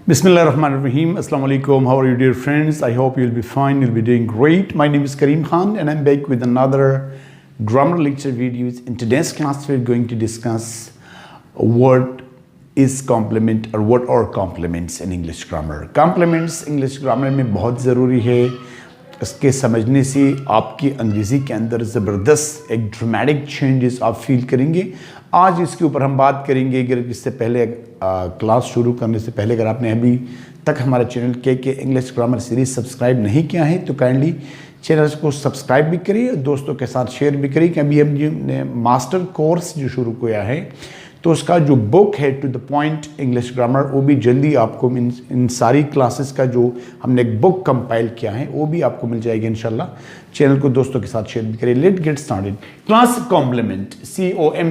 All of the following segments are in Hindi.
Bismillahirrahmanirrahim. Assalamu alaikum. How are you, dear friends? I hope you'll be fine. You'll be doing great. My name is Kareem Khan and I'm back with another grammar lecture videos. In today's class, we're going to discuss what is complement or what are complements in English grammar. Complements English grammar में बहुत ज़रूरी है. इसके समझने से आपकी अंग्रेज़ी के अंदर ज़बरदस्त एक ड्रामेटिक चेंजेस आप फील करेंगे. आज इसके ऊपर हम बात करेंगे. अगर इससे पहले क्लास शुरू करने से पहले अगर आपने अभी तक हमारा चैनल के इंग्लिश ग्रामर सीरीज़ सब्सक्राइब नहीं किया है तो काइंडली चैनल को सब्सक्राइब भी करिए, दोस्तों के साथ शेयर भी करिए. कि अभी हमने मास्टर कोर्स जो शुरू किया है तो उसका जो बुक है to the point English grammar वो भी जल्दी आपको इन सारी क्लासेस का जो हमने एक बुक कंपाइल किया है वो भी आपको मिल जाएगी इंशाल्लाह. चैनल को दोस्तों के साथ शेयर भी करिए. Let get started. Class complement COMPLE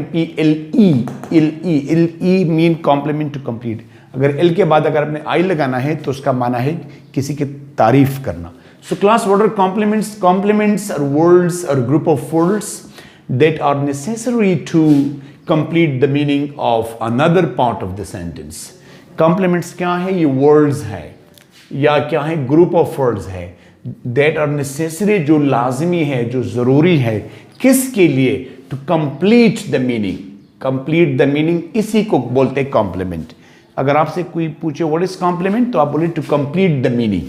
mean complement to complete. अगर एल के बाद अगर आपने आई लगाना है तो उसका माना है किसी की तारीफ करना. So class what are complements? Complements are words और group of words that are necessary to complete the meaning of another part of the sentence. Complements क्या है? ये words है या क्या है? Group of words है that are necessary, जो लाजमी है, जो ज़रूरी है. किसके लिए? To complete the meaning. Complete the meaning, इसी को बोलते हैं complement. अगर आपसे कोई पूछे what is complement तो आप बोले to complete the meaning.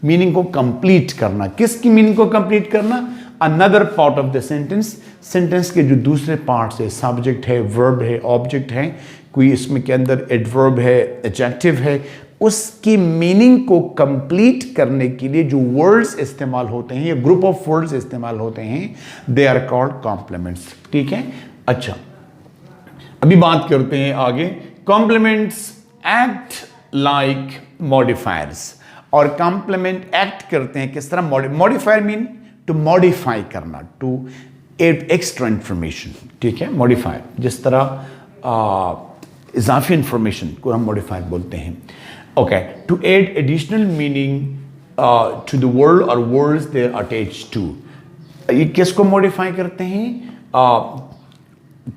Meaning को कंप्लीट करना. किसकी मीनिंग को कंप्लीट करना? Another part of the sentence. Sentence के जो दूसरे पार्ट्स है, सब्जेक्ट है, वर्ब है, ऑब्जेक्ट है, कोई इसमें के अंदर एडवर्ब है, एडजेक्टिव है, उसकी मीनिंग को कंप्लीट करने के लिए जो वर्ड्स इस्तेमाल होते हैं या ग्रुप ऑफ वर्ड्स इस्तेमाल होते हैं दे आर कॉल्ड कॉम्प्लीमेंट्स. ठीक है. अच्छा, अभी बात करते हैं आगे. Complements act like modifiers. और कॉम्प्लीमेंट एक्ट करते हैं किस तरह? मॉडिफायर मीन टू मॉडिफाई करना, टू एड एक्स्ट्रा इंफॉर्मेशन. ठीक है. मॉडिफायर जिस तरह इजाफी इंफॉर्मेशन को हम मॉडिफायर बोलते हैं. Okay. To add additional meaning to the word और words they are attached to. ये किसको मॉडिफाई करते हैं?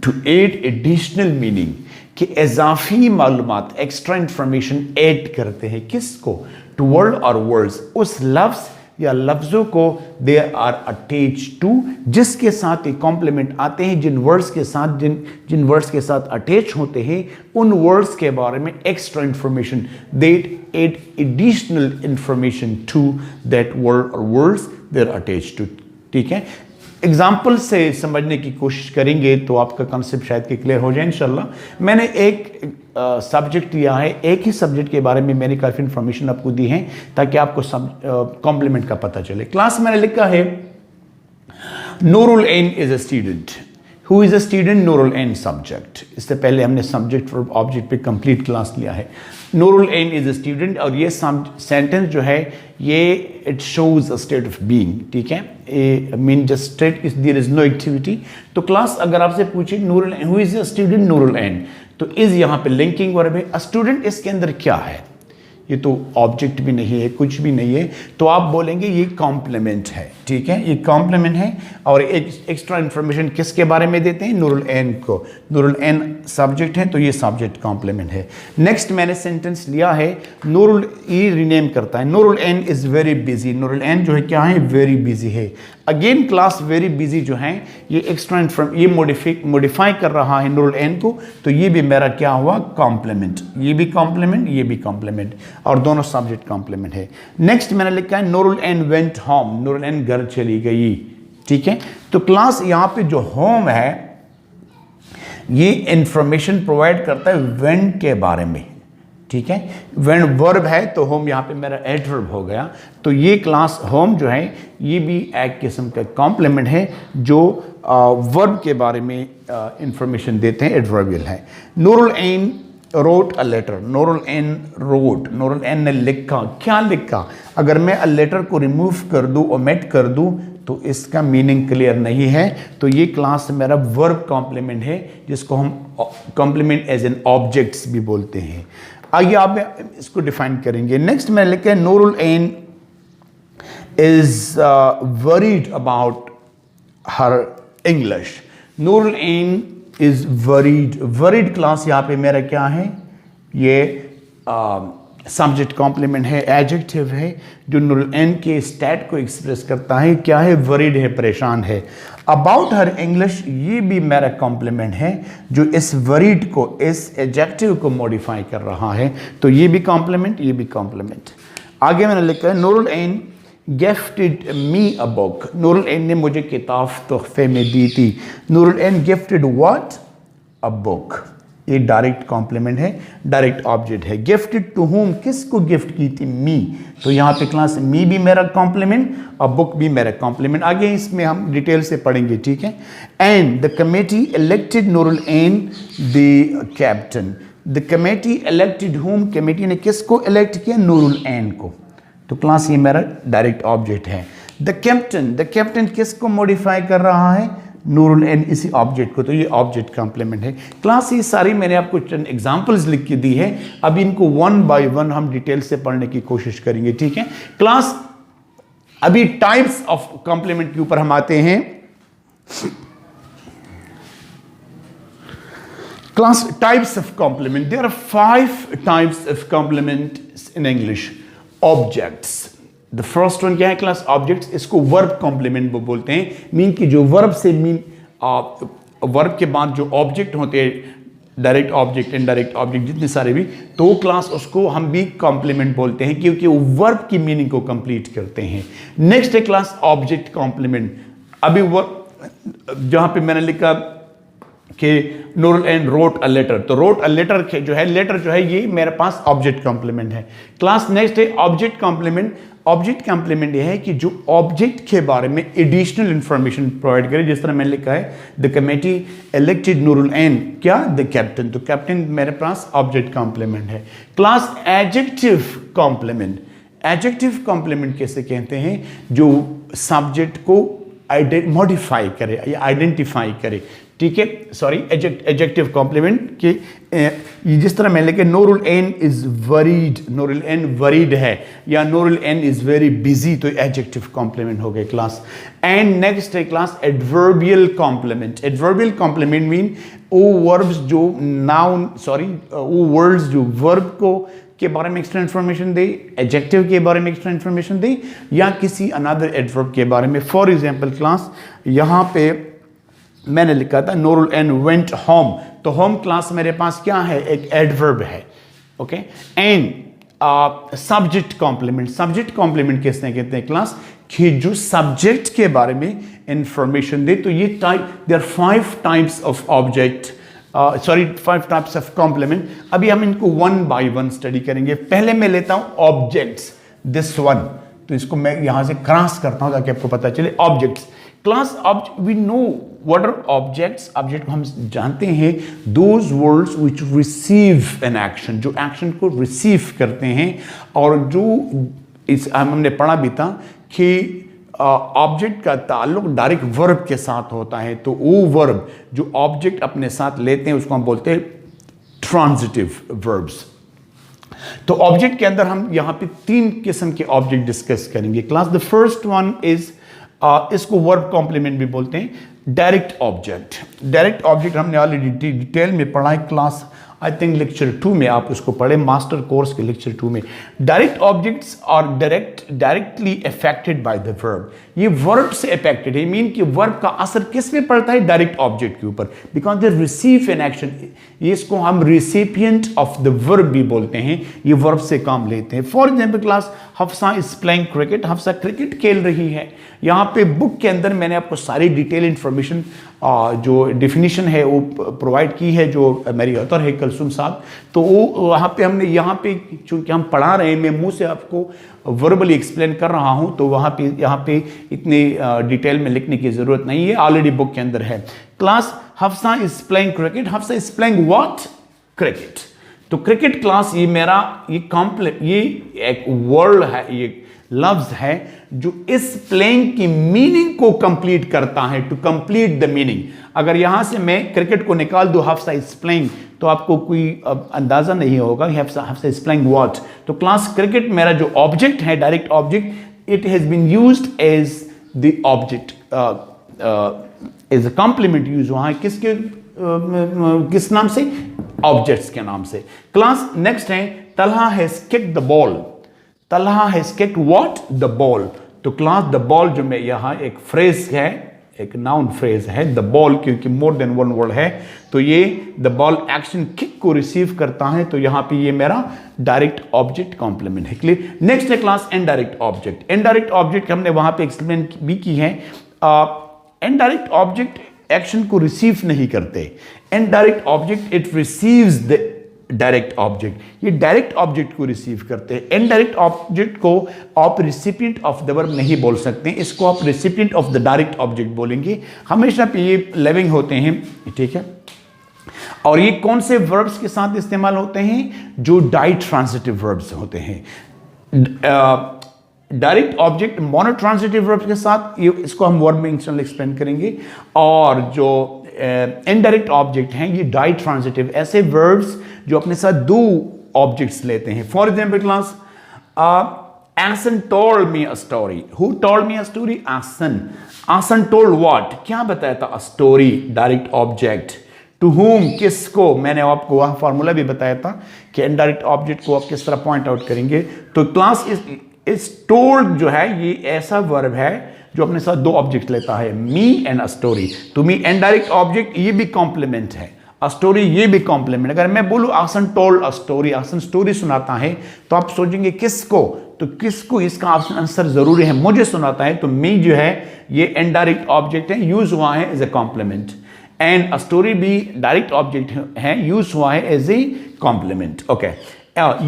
टू एड एडिशनल मीनिंग कि इजाफी मालूमात, एक्स्ट्रा इंफॉर्मेशन ऐड करते हैं. किसको? टू वर्ड और वर्ड्स, उस लफ्ज़ या लफ्ज़ों को दे आर अटैच टू, जिसके साथ ये कॉम्प्लीमेंट आते हैं, जिन वर्ड्स के साथ जिन वर्ड्स के साथ अटैच होते हैं उन वर्ड्स के बारे में extra information, that add additional information to that word और words they are attach to. ठीक है. एग्जाम्पल से समझने की कोशिश करेंगे तो आपका कॉन्सेप्ट शायद कि क्लियर हो जाए इंशाल्लाह. मैंने एक सब्जेक्ट लिया है, एक ही सब्जेक्ट के बारे में मैंने काफ़ी इंफॉर्मेशन आपको दी है ताकि आपको कॉम्प्लीमेंट का पता चले. क्लास मैंने लिखा है Noorul Ain is a student. Who is a student? Noorul Ain subject. इससे पहले हमने सब्जेक्ट और ऑब्जेक्ट पे कंप्लीट क्लास लिया है. Noorul Ain is a student और ये सेंटेंस जो है ये it shows a state of being. ठीक है. Mean just state is there is no activity. तो क्लास अगर आपसे पूछे Noorul who is a student? Noorul Ain, तो इज यहाँ पे लिंकिंग वर्ब है. स्टूडेंट इसके अंदर क्या है? ये तो ऑब्जेक्ट भी नहीं है, कुछ भी नहीं है, तो आप बोलेंगे ये कॉम्प्लीमेंट है. ठीक है. ये कॉम्प्लीमेंट है. और एक एक्स्ट्रा इंफॉर्मेशन किसके बारे में देते हैं? नूरुल ऐन को. नूरुल ऐन सब्जेक्ट है तो ये सब्जेक्ट कॉम्प्लीमेंट है. नेक्स्ट मैंने सेंटेंस लिया है नूरुल, ये रिनेम करता है. Noorul Ain is very busy. Nurul ऐन जो है क्या है? वेरी बिजी है. अगेन क्लास वेरी बिजी जो है ये एक्स्ट्रा ये मॉडिफाई कर रहा है नूरुल ऐन को, तो ये भी मेरा क्या हुआ? कॉम्प्लीमेंट. ये भी कॉम्प्लीमेंट, ये भी कॉम्प्लीमेंट और दोनों सब्जेक्ट कॉम्प्लीमेंट है. नेक्स्ट मैंने लिखा है नूरुल ऐन वेंट होम. नूरुल ऐन घर चली गई. ठीक है. तो क्लास यहाँ पे जो होम है ये इंफॉर्मेशन प्रोवाइड करता है वेंट के बारे में. ठीक है. वेन वर्ब है तो होम यहाँ पे मेरा एडवर्ब हो गया. तो ये क्लास होम जो है ये भी एक किस्म का कॉम्प्लीमेंट है जो वर्ब के बारे में इंफॉर्मेशन देते हैं, एडवर्बियल है. Noorul Ain wrote a letter. Noorul Ain wrote. Noorul Ain ने लिखा. क्या लिखा? अगर मैं अ लेटर को रिमूव कर दूँ, ओमिट कर दूँ तो इसका मीनिंग क्लियर नहीं है. तो ये क्लास मेरा वर्ब कॉम्प्लीमेंट है जिसको हम कॉम्प्लीमेंट एज एन ऑब्जेक्ट्स भी बोलते हैं. आइए आप इसको डिफाइन करेंगे. नेक्स्ट मैंने लिखा है Noorul Ain is worried about her English. Noorul Ain is worried. Worried class यहाँ पे मेरा क्या है? ये सब्जेक्ट कॉम्प्लीमेंट है, एडजेक्टिव है जो न्यूरल एन के स्टेट को एक्सप्रेस करता है, क्या है, वरीड है, परेशान है। अबाउट हर इंग्लिश, ये भी मेरा कॉम्प्लीमेंट है जो इस वरीड को, इस एडजेक्टिव को मॉडिफाई कर रहा है, तो ये भी कॉम्प्लीमेंट, ये भी कॉम्प्लीमेंट। आगे मैंने लिखा है Nurul Ain gifted me a book, Nurul Ain ने मुझे किताब तोहफे में दी थी। Nurul Ain gifted what, a book, ये डायरेक्ट कॉम्प्लीमेंट है, डायरेक्ट ऑब्जेक्ट है। गिफ्टेड टू होम, किसको गिफ्ट की थी, मी, तो यहाँ पे क्लास मी भी मेरा कॉम्प्लीमेंट और बुक भी मेरा कॉम्प्लीमेंट। आगे इसमें हम डिटेल से पढ़ेंगे, ठीक है। And the committee elected Nurul Ain the captain, the committee elected whom, committee ने किसको इलेक्ट किया, नूरुल एन को, तो क्लास ये मेरा डायरेक्ट ऑब्जेक्ट है। द कैप्टन किसको मॉडिफाई कर रहा है, नूरुल एन, इसी ऑब्जेक्ट को, तो ये ऑब्जेक्ट कॉम्प्लीमेंट है। क्लास ये सारी मैंने आपको चंद एग्जांपल्स लिख के दी है, अब इनको वन बाय वन हम डिटेल से पढ़ने की कोशिश करेंगे, ठीक है। क्लास अभी टाइप्स ऑफ कॉम्प्लीमेंट के ऊपर हम आते हैं। Class types of complement, there are 5 types of complement in English. Objects, the first one क्या है क्लास, ऑब्जेक्ट्स, इसको वर्ब कॉम्प्लीमेंट बोलते हैं। मीन की जो वर्ब से मीन वर्ब के बाद जो ऑब्जेक्ट होते हैं, डायरेक्ट ऑब्जेक्ट, इनडायरेक्ट ऑब्जेक्ट, जितने सारे भी, तो क्लास उसको हम भी कॉम्प्लीमेंट बोलते हैं क्योंकि वो वर्ब की मीनिंग को कंप्लीट करते हैं। नेक्स्ट है क्लास ऑब्जेक्ट कॉम्प्लीमेंट। अभी वर्ब जहां पे मैंने लिखा कि Nurul Ain wrote a letter, तो रोट अ लेटर जो है, लेटर जो है ये मेरे पास ऑब्जेक्ट कॉम्प्लीमेंट है। क्लास नेक्स्ट है ऑब्जेक्ट कॉम्प्लीमेंट। ऑब्जेक्ट कॉम्प्लीमेंट ये है कि जो ऑब्जेक्ट के बारे में एडिशनल इंफॉर्मेशन प्रोवाइड करे, जिस तरह मैंने लिखा है the committee elected Nurul Ain क्या, द कैप्टन, तो कैप्टन मेरे पास ऑब्जेक्ट कॉम्प्लीमेंट है। Class adjective complement, adjective complement कैसे कहते हैं, जो सब्जेक्ट को मॉडिफाई करे या आइडेंटिफाई करे, ठीक है, सॉरी, एडजेक्टिव कॉम्प्लीमेंट के जिस तरह मैंने लिखा Nurul Ain is worried, Nurul Ain worried है, या Nurul Ain is very busy, तो एडजेक्टिव कॉम्प्लीमेंट हो गए क्लास। एंड नेक्स्ट है class adverbial complement. Adverbial complement mean वो वर्ब्स जो नाउन, सॉरी, वो वर्ड्स जो वर्ब को के बारे में एक्स्ट्रा इंफॉर्मेशन दे, एडजेक्टिव के बारे में एक्स्ट्रा इंफॉर्मेशन दे, या किसी अनदर एडवर्ब के बारे में। फॉर एग्जांपल क्लास यहां पे मैंने लिखा था नूरुल एन वेंट होम, तो होम क्लास मेरे पास क्या है, एक एडवर्ब है, okay. And subject complement, subject complement किसने कहते हैं क्लास, कि जो सब्जेक्ट के बारे में इंफॉर्मेशन दे। तो ये type, there are 5 types of object, sorry 5 types of complement. अभी हम इनको वन बाय वन स्टडी करेंगे। पहले मैं लेता हूं ऑब्जेक्ट्स, दिस वन, तो इसको मैं यहां से क्रॉस करता हूं ताकि आपको पता चले। Objects class, we know what are objects, object हम जानते हैं, those words which receive an action, जो एक्शन को रिसीव करते हैं, और जो इस हमने पढ़ा भी था कि ऑब्जेक्ट का ताल्लुक डायरेक्ट वर्ब के साथ होता है, तो वो वर्ब जो ऑब्जेक्ट अपने साथ लेते हैं उसको हम बोलते हैं ट्रांजिटिव वर्ब्स। तो ऑब्जेक्ट के अंदर हम यहां पे 3 किस्म के ऑब्जेक्ट डिस्कस करेंगे class. The first one is, इसको वर्ब कॉम्प्लीमेंट भी बोलते हैं, डायरेक्ट ऑब्जेक्ट। डायरेक्ट ऑब्जेक्ट हमने ऑलरेडी डिटेल में पढ़ा है क्लास, आई थिंक लेक्चर 2 में आप उसको पढ़े, मास्टर कोर्स के लेक्चर 2 में। Direct objects are directly affected by the verb, ये वर्ब से अफेक्टेड है, मीन कि वर्ब का असर किस पे पड़ता है, डायरेक्ट ऑब्जेक्ट के ऊपर, because they receive an action. ये इसको हम रिसिपिएंट ऑफ द वर्ब भी बोलते हैं, ये वर्ब से काम लेते हैं। For example class Hafsa is playing cricket, Hafsa cricket खेल रही है। यहाँ पे बुक के अंदर मैंने आपको सारी डिटेल इंफॉर्मेशन जो डेफिनेशन है वो प्रोवाइड की है, जो मेरी ऑथर है कलसुम साहब, तो वो वहाँ पे हमने, यहाँ पे चूंकि हम पढ़ा रहे हैं, मैं मुंह से आपको वर्बली एक्सप्लेन कर रहा हूँ, तो वहाँ पे यहाँ पे इतने डिटेल में लिखने की ज़रूरत नहीं है, ऑलरेडी बुक के अंदर है। Class Hafsa is playing cricket, Hafsa is playing what, cricket. तो क्रिकेट क्लास ये मेरा ये एक वर्ड है, ये लफ्ज है जो इस प्लेइंग की मीनिंग को कंप्लीट करता है, टू कंप्लीट द मीनिंग। अगर यहां से मैं क्रिकेट को निकाल दूं हफ्सा इज प्लेइंग, तो आपको कोई अंदाजा नहीं होगा हफ्सा इज प्लेइंग व्हाट। तो क्लास क्रिकेट मेरा जो ऑब्जेक्ट है, direct object, it has been used as the object, as a complement use हुआ है, किसके किस नाम से, ऑब्जेक्ट्स के नाम से। क्लास नेक्स्ट है Talha has kicked the ball, Talha has kicked what, the ball. तो क्लास द बॉल जो मैं यहाँ एक फ्रेज है, एक नाउन फ्रेज है, द बॉल, क्योंकि मोर देन वन वर्ड है, तो ये द बॉल एक्शन किक को रिसीव करता है, तो यहाँ पे ये मेरा डायरेक्ट ऑब्जेक्ट कॉम्प्लीमेंट है। क्लियर। नेक्स्ट है class indirect object. Indirect object हमने वहां पे एक्सप्लेन भी की है। इनडायरेक्ट ऑब्जेक्ट एक्शन को रिसीव नहीं करते। Indirect object it receives the direct object, ये डायरेक्ट ऑब्जेक्ट को रिसीव करते हैं। इनडायरेक्ट ऑब्जेक्ट को आप रिसिपिएंट ऑफ द वर्ब नहीं बोल सकते, इसको आप recipient of the direct object बोलेंगे। हमेशा पे ये लिविंग होते हैं, ठीक है। और ये कौन से वर्ब्स के साथ इस्तेमाल होते हैं? जो डाइट्रांजिटिव वर्ब्स होते हैं। डायरेक्ट ऑब्जेक्ट मोनोट्रांजिटिव वर्ब्स के साथ, ये इसको हम वर्ब में एक्सप्लेन करेंगे। और जो इनडायरेक्ट ऑब्जेक्ट हैं ये डाइट्रांजिटिव, ऐसे वर्ब्स जो अपने साथ दो ऑब्जेक्ट्स लेते हैं। For example class, Asan told me a story. Who told me a story? Asan. Asan told what? क्या बताया था? A story. Direct object. To whom? किसको? मैंने आपको वह फॉर्मूला भी बताया था कि इनडायरेक्ट ऑब्जेक्ट को आप किस तरह पॉइंट आउट करेंगे। तो क्लास इस told जो है ये ऐसा वर्ब है जो अपने साथ दो ऑब्जेक्ट लेता है, मी एंड अ स्टोरी। तो मी इनडायरेक्ट ऑब्जेक्ट, ये भी कॉम्प्लीमेंट है, अ स्टोरी ये भी कॉम्प्लीमेंट। अगर मैं बोलूं आसन टोल्ड अ स्टोरी, आसन स्टोरी सुनाता है, तो आप सोचेंगे किसको? तो किसको, इसका आंसर जरूरी है मुझे सुनाता है। तो मी जो है ये इनडायरेक्ट ऑब्जेक्ट है, यूज हुआ है as a complement. And a story भी डायरेक्ट ऑब्जेक्ट है, यूज हुआ है as a complement. Okay.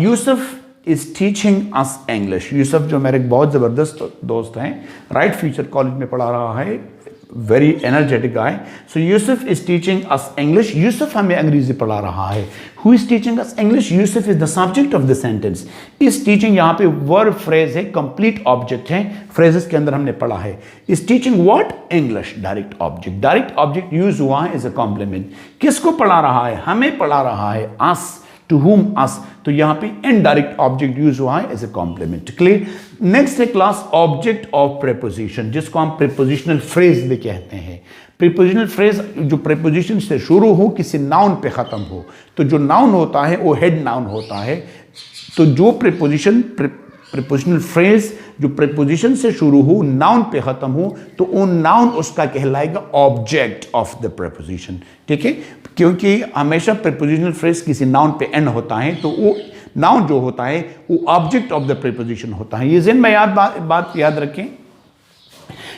Yusuf is teaching us English. Yusuf जो मेरे बहुत ज़बरदस्त दोस्त हैं, राइट फ्यूचर कॉलेज में पढ़ा रहा है, very energetic guy. So Yusuf is teaching us English. Yusuf हमें अंग्रेजी पढ़ा रहा है। Who is teaching us English? Yusuf is the subject of the sentence. इस टीचिंग यहाँ पे वर्ब फ्रेज है, कंप्लीट ऑब्जेक्ट है, फ्रेजेस के अंदर हमने पढ़ा है। Is teaching what? English. Direct object, direct object use हुआ है एज अ कॉम्प्लीमेंट। किसको पढ़ा रहा है? हमें पढ़ा रहा है, अस। टू whom us, तो यहां पे इनडायरेक्ट ऑब्जेक्ट यूज हुआ है as a complement. Clear. Next है क्लास ऑब्जेक्ट ऑफ प्रीपोजिशन, जिसको हम प्रीपोजिशनल फ्रेज भी कहते हैं। प्रीपोजिशनल फ्रेज जो प्रीपोजिशन से शुरू हो, किसी नाउन पे खत्म हो, तो जो नाउन होता है वो हेड नाउन होता है। तो जो प्रीपोजिशनल फ्रेज जो प्रीपोजिशन से शुरू हो, नाउन पे खत्म हो, तो वो नाउन उसका कहलाएगा ऑब्जेक्ट ऑफ द प्रीपोजिशन। ठीक है, क्योंकि हमेशा प्रीपोजिशनल फ्रेज किसी नाउन पे एंड होता है, तो वो नाउन जो होता है वो ऑब्जेक्ट ऑफ द प्रीपोजिशन होता है। ये ज़हन में बात याद रखें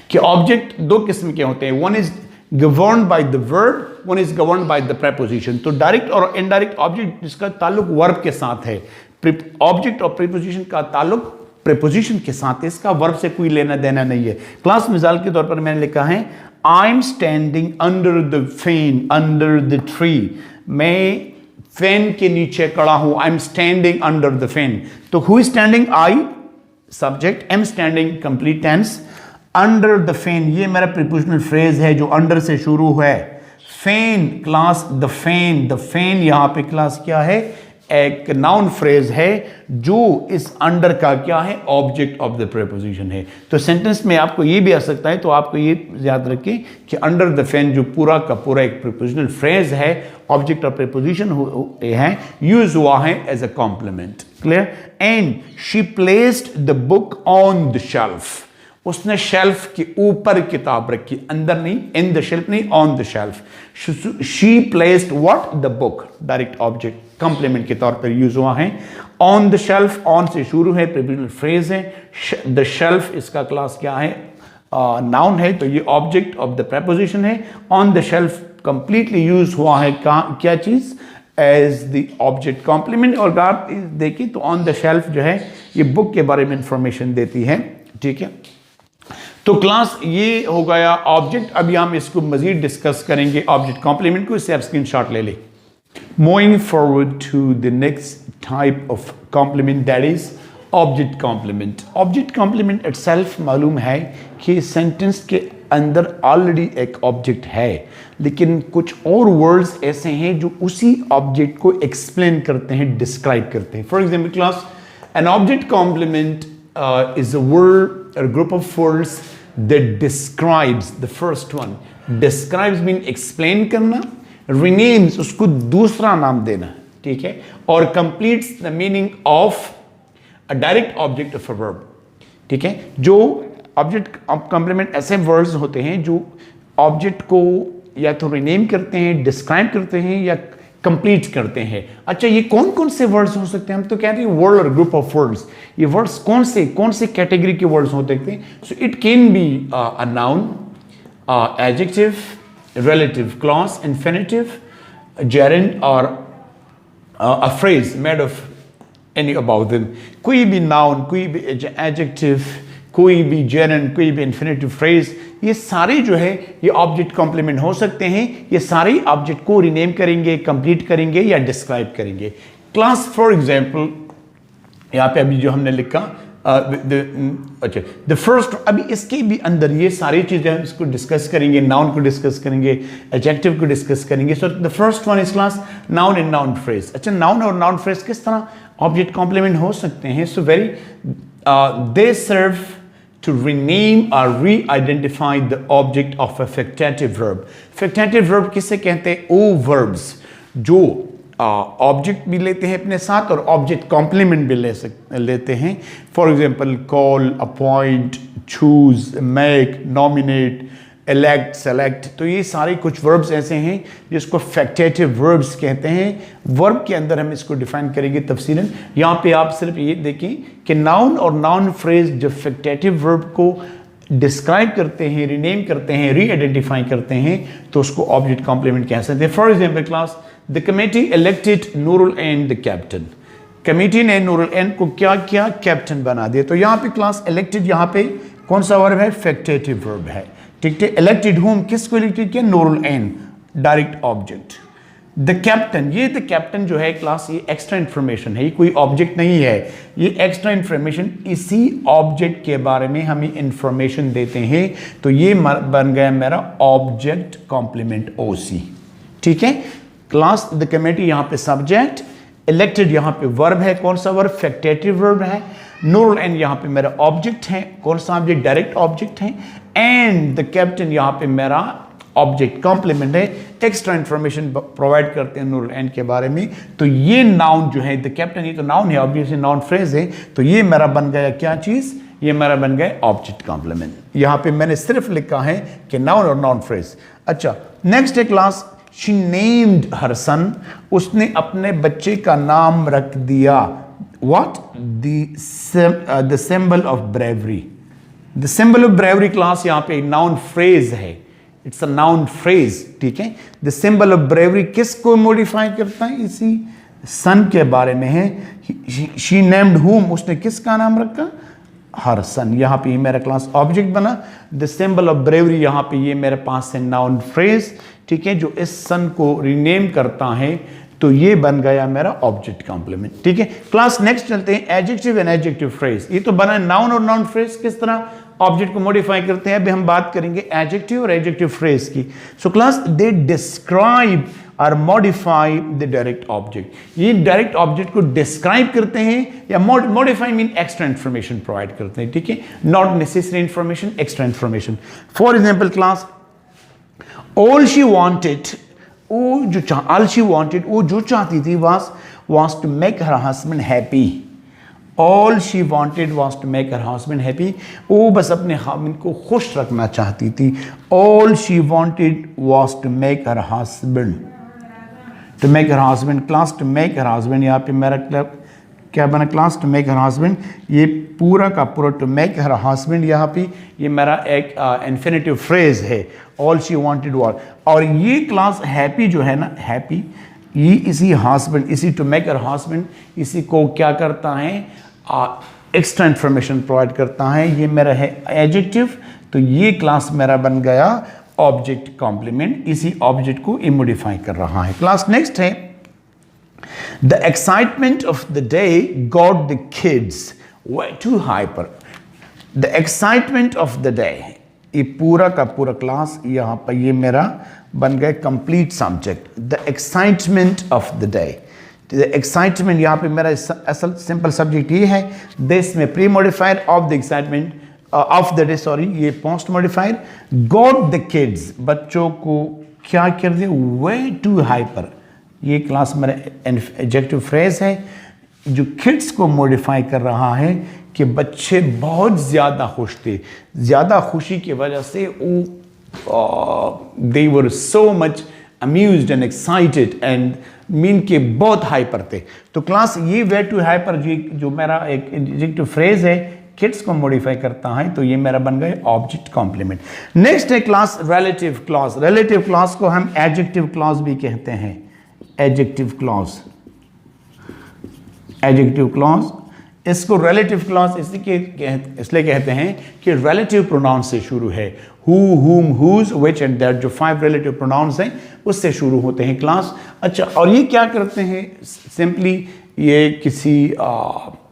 कि ऑब्जेक्ट दो किस्म के होते हैं, one is governed bye the verb, one is governed by the preposition. तो डायरेक्ट और इनडायरेक्ट ऑब्जेक्ट जिसका ताल्लुक वर्ब के साथ है, ऑब्जेक्ट और प्रीपोजिशन का ताल्लुक प्रीपोजिशन के साथ, इसका वर्ब से कोई लेना देना नहीं है। क्लास मिसाल के तौर पर मैंने लिखा है I am standing under the fan, under the tree. मैं फैन के नीचे खड़ा हूं, I am standing under the fan. तो who is standing? I subject, am standing complete tense, under the fan ये मेरा प्रीपोजिशनल फ्रेज है जो अंडर से शुरू है। Fan class the fan, the fan यहां पे क्लास क्या है? एक नाउन फ्रेज है जो इस अंडर का क्या है? ऑब्जेक्ट ऑफ द प्रीपोजिशन है। तो सेंटेंस में आपको ये भी आ सकता है, तो आपको ये याद रखें कि अंडर द फैन जो पूरा का पूरा एक प्रीपोजिशनल फ्रेज है, ऑब्जेक्ट ऑफ प्रीपोजिशन है, यूज हुआ है as a complement. Clear. And she placed the book on the shelf, उसने शेल्फ के ऊपर किताब रखी, अंदर नहीं, इन द शेल्फ नहीं, on the shelf. She placed what? The book, direct object complement के तौर पर यूज हुआ है। ऑन द शेल्फ, ऑन से शुरू है, प्रीपोजिशनल फ्रेज है। द शेल्फ इसका क्लास क्या है? नाउन है, तो ये ऑब्जेक्ट ऑफ द प्रीपोजिशन है। On the shelf completely use हुआ है क्या चीज? As the object complement. और आप देखिए तो ऑन द शेल्फ जो है ये बुक के बारे में इंफॉर्मेशन देती है। ठीक है, तो क्लास ये हो गया ऑब्जेक्ट। अभी हम इसको मजीद डिस्कस करेंगे ऑब्जेक्ट कॉम्प्लीमेंट को। इससे आप स्क्रीनशॉट ले लें। Moving forward to the next type of complement, that is object complement. Object complement itself मालूम है कि सेंटेंस के अंदर ऑलरेडी एक ऑब्जेक्ट है, लेकिन कुछ और वर्ड्स ऐसे हैं जो उसी ऑब्जेक्ट को एक्सप्लेन करते हैं, डिस्क्राइब करते हैं। For example class, an object complement is a word or a group of words that describes, the first one, describes mean explain करना, renames उसको दूसरा नाम देना, ठीक है, और completes the meaning of a direct object of a verb, ठीक है। जो ऑब्जेक्ट कॉम्प्लीमेंट ऐसे वर्ड्स होते हैं जो ऑब्जेक्ट को या तो रिनेम करते हैं, डिस्क्राइब करते हैं या कंप्लीट करते हैं। अच्छा, ये कौन कौन से वर्ड्स हो सकते हैं? हम तो कह रहे हैं वर्ड और ग्रुप ऑफ वर्ड्स। ये वर्ड्स कौन से कैटेगरी के वर्ड्स हो सकते हैं? So it can be a noun, adjective, relative clause, infinitive, gerund और a phrase made of any about them। कोई भी नाउन, कोई भी एडजेक्टिव, कोई भी जेरेंड, कोई भी इन्फिनिटिव फ्रेज, ये सारे जो है ये ऑब्जेक्ट कॉम्प्लीमेंट हो सकते हैं। ये सारे ऑब्जेक्ट को रिनेम करेंगे, कंप्लीट करेंगे या डिस्क्राइब करेंगे। क्लास फॉर एग्जांपल यहाँ पे अभी जो हमने लिखा अच्छा द फर्स्ट, अभी इसके भी अंदर ये सारी चीजें हम इसको डिस्कस करेंगे, नाउन को डिस्कस करेंगे, एडजेक्टिव को डिस्कस करेंगे। So the first one is class noun and noun phrase. अच्छा, नाउन और नाउन फ्रेज किस तरह ऑब्जेक्ट कॉम्प्लीमेंट हो सकते हैं? So very they serve to rename or re-identify the object of a fictative verb। fictative verb किसे कहते हैं? वो verbs जो ऑब्जेक्ट भी लेते हैं अपने साथ और ऑब्जेक्ट कॉम्प्लीमेंट भी लेते हैं। For example call, appoint, choose, make, nominate, elect, select. तो ये सारे कुछ वर्ब्स ऐसे हैं जिसको फैक्टेटिव वर्ब्स कहते हैं। वर्ब के अंदर हम इसको डिफाइन करेंगे तफसीलन। यहाँ पे आप सिर्फ ये देखें कि नाउन और नाउन फ्रेज जब फैक्टेटिव वर्ब को डिस्क्राइब करते हैं, रीनेम करते हैं, री आइडेंटिफाई करते हैं तो उसको ऑब्जेक्ट कॉम्प्लीमेंट कह सकते हैं। For example class the committee elected Nurul Ain the captain. Committee ने नूरुल एन को क्या किया? कैप्टन बना दिया। तो यहाँ पे क्लास इलेक्टेड, यहाँ पे कौन सा वर्ब है? फैक्टेटिव वर्ब है, ठीक है। इलेक्टेड होम किसको इलेक्टेड किया? Nurul Ain, direct object. The captain, ये द कैप्टन जो है क्लास ये एक्स्ट्रा इंफॉर्मेशन है, ये कोई ऑब्जेक्ट नहीं है, ये एक्स्ट्रा इंफॉर्मेशन इसी ऑब्जेक्ट के बारे में हमें इंफॉर्मेशन देते हैं। तो ये बन गया मेरा ऑब्जेक्ट कॉम्प्लीमेंट ओसी, ठीक है। क्लास द कमेटी यहाँ पे सब्जेक्ट, इलेक्टेड यहाँ पे वर्ब है, कौन सा वर्ब? फैक्टेटिव वर्ब है। नूरुल एन यहाँ पे मेरा ऑब्जेक्ट है, कौन सा ऑब्जेक्ट? डायरेक्ट ऑब्जेक्ट है। एंड द कैप्टन यहाँ पे मेरा ऑब्जेक्ट कॉम्प्लीमेंट है, एक्स्ट्रा इंफॉर्मेशन प्रोवाइड करते हैं नूरुल एन के बारे में। तो ये नाउन जो है द कैप्टन, ये तो नाउन है, ऑब्वियसली नाउन फ्रेज है। तो ये मेरा बन गया क्या चीज? ये मेरा बन गया ऑब्जेक्ट कॉम्प्लीमेंट। यहाँ पे मैंने सिर्फ लिखा है कि नाउन और नाउन फ्रेज। अच्छा, नेक्स्ट है क्लास शी नेम्ड हर सन। उसने अपने बच्चे का नाम रख दिया what? The symbol of bravery. The symbol of bravery class यहाँ पे नाउन फ्रेज है, इट्स अ नाउन फ्रेज, ठीक है। द सिंबल ऑफ ब्रेवरी किसको मॉडिफाई करता है? इसी सन के बारे में है। शी नेम्ड हुम, उसने किसका नाम रखा? हर सन। यहाँ पे ये मेरा क्लास ऑब्जेक्ट बना। द सिंबल ऑफ ब्रेवरी यहाँ पे ये मेरे पास है नाउन फ्रेज, ठीक है, जो इस सन को रीनेम करता है। तो ये बन गया मेरा ऑब्जेक्ट कॉम्प्लीमेंट, ठीक है। क्लास नेक्स्ट चलते हैं एडजेक्टिव एंड एडजेक्टिव फ्रेज। ये तो बना नाउन और नाउन फ्रेज किस तरह ऑब्जेक्ट को मॉडिफाई करते हैं। अभी हम बात करेंगे एडजेक्टिव और एडजेक्टिव फ्रेज की। सो क्लास दे डिस्क्राइब और मॉडिफाई द डायरेक्ट ऑब्जेक्ट। ये डायरेक्ट ऑब्जेक्ट को डिस्क्राइब करते हैं या modify mean extra information provide करते हैं, ठीक है। Not necessary information, extra information. For example class all she wanted, all she wanted, वो जो चाहती थी was to make her husband happy। All she wanted was to make her husband happy। वो बस अपने हामिद को खुश रखना चाहती थी। All she wanted was to make her husband, to make her husband। Class to make her husband, यहाँ पे मेरा क्या बना? Class to make her husband। ये पूरा का पूरा to make her husband, यहाँ पे ये मेरा एक इन्फिनिटिव फ्रेज है। All she wanted was, और ये क्लास हैप्पी जो है ना, हैप्पी, ये इसी हस्बैंड, इसी टू मेक हर हस्बैंड, इसी को क्या करता है? एक्स्ट्रा इंफॉर्मेशन प्रोवाइड करता है। ये मेरा है एडजेक्टिव। तो ये क्लास मेरा बन गया ऑब्जेक्ट कॉम्प्लीमेंट, इसी ऑब्जेक्ट को इमोडिफाई कर रहा है। क्लास नेक्स्ट है the excitement of the day got the kids way too hyper. The excitement of the day, ये पूरा का पूरा क्लास यहाँ पर ये मेरा बन गया complete subject. The excitement of the day, the excitement यहाँ पे मेरा असल सिंपल सब्जेक्ट ये है। दिस में pre modifier of the excitement of the day, sorry ये post modifier. Got the kids, बच्चों को क्या कर दिया? वे टू हाइपर, ये क्लास मेरा एडजेक्टिव फ्रेज है जो किड्स को मॉडिफाई कर रहा है कि बच्चे बहुत ज़्यादा खुश थे, ज़्यादा खुशी की वजह से वो they were so much amused and excited and mean के बहुत हाइपर थे। तो क्लास ये वे टू हाइपर जो मेरा एक एडजेक्टिव फ्रेज है किड्स को मॉडिफाई करता है, तो ये मेरा बन गए ऑब्जेक्ट कॉम्प्लीमेंट। नेक्स्ट है class relative clause. Relative clause को हम एडजेक्टिव क्लॉज भी कहते हैं। एडजेक्टिव क्लॉज, एडजेक्टिव क्लॉज, इसको रिलेटिव क्लॉज इसलिए कहते हैं कि रिलेटिव प्रोनाउंस से शुरू है। हु, हुम, हुज, विच एंड दैट, जो 5 रिलेटिव प्रोनाउंस हैं उससे शुरू होते हैं क्लास। अच्छा, और ये क्या करते हैं? सिंपली ये किसी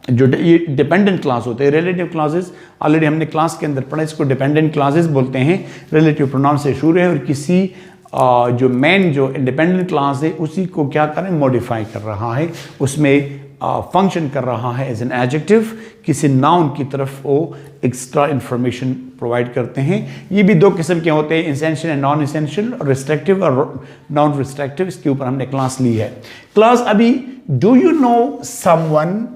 जो ये डिपेंडेंट क्लास होते हैं, रिलेटिव क्लासेस ऑलरेडी हमने क्लास के अंदर पढ़ा, इसको डिपेंडेंट क्लासेस बोलते हैं। रिलेटिव प्रोनाउन से शुरू है और किसी जो मेन जो इंडिपेंडेंट क्लास है उसी को क्या करें? मॉडिफाई कर रहा है, उसमें फंक्शन कर रहा है एज एन एडजेक्टिव, किसी नाउन की तरफ वो एक्स्ट्रा इंफॉर्मेशन प्रोवाइड करते हैं। ये भी 2 किस्म के होते हैं, essential and non essential, restrictive और नॉन रिस्ट्रिक्टिव। इसके ऊपर हमने क्लास ली है। क्लास अभी do you know someone,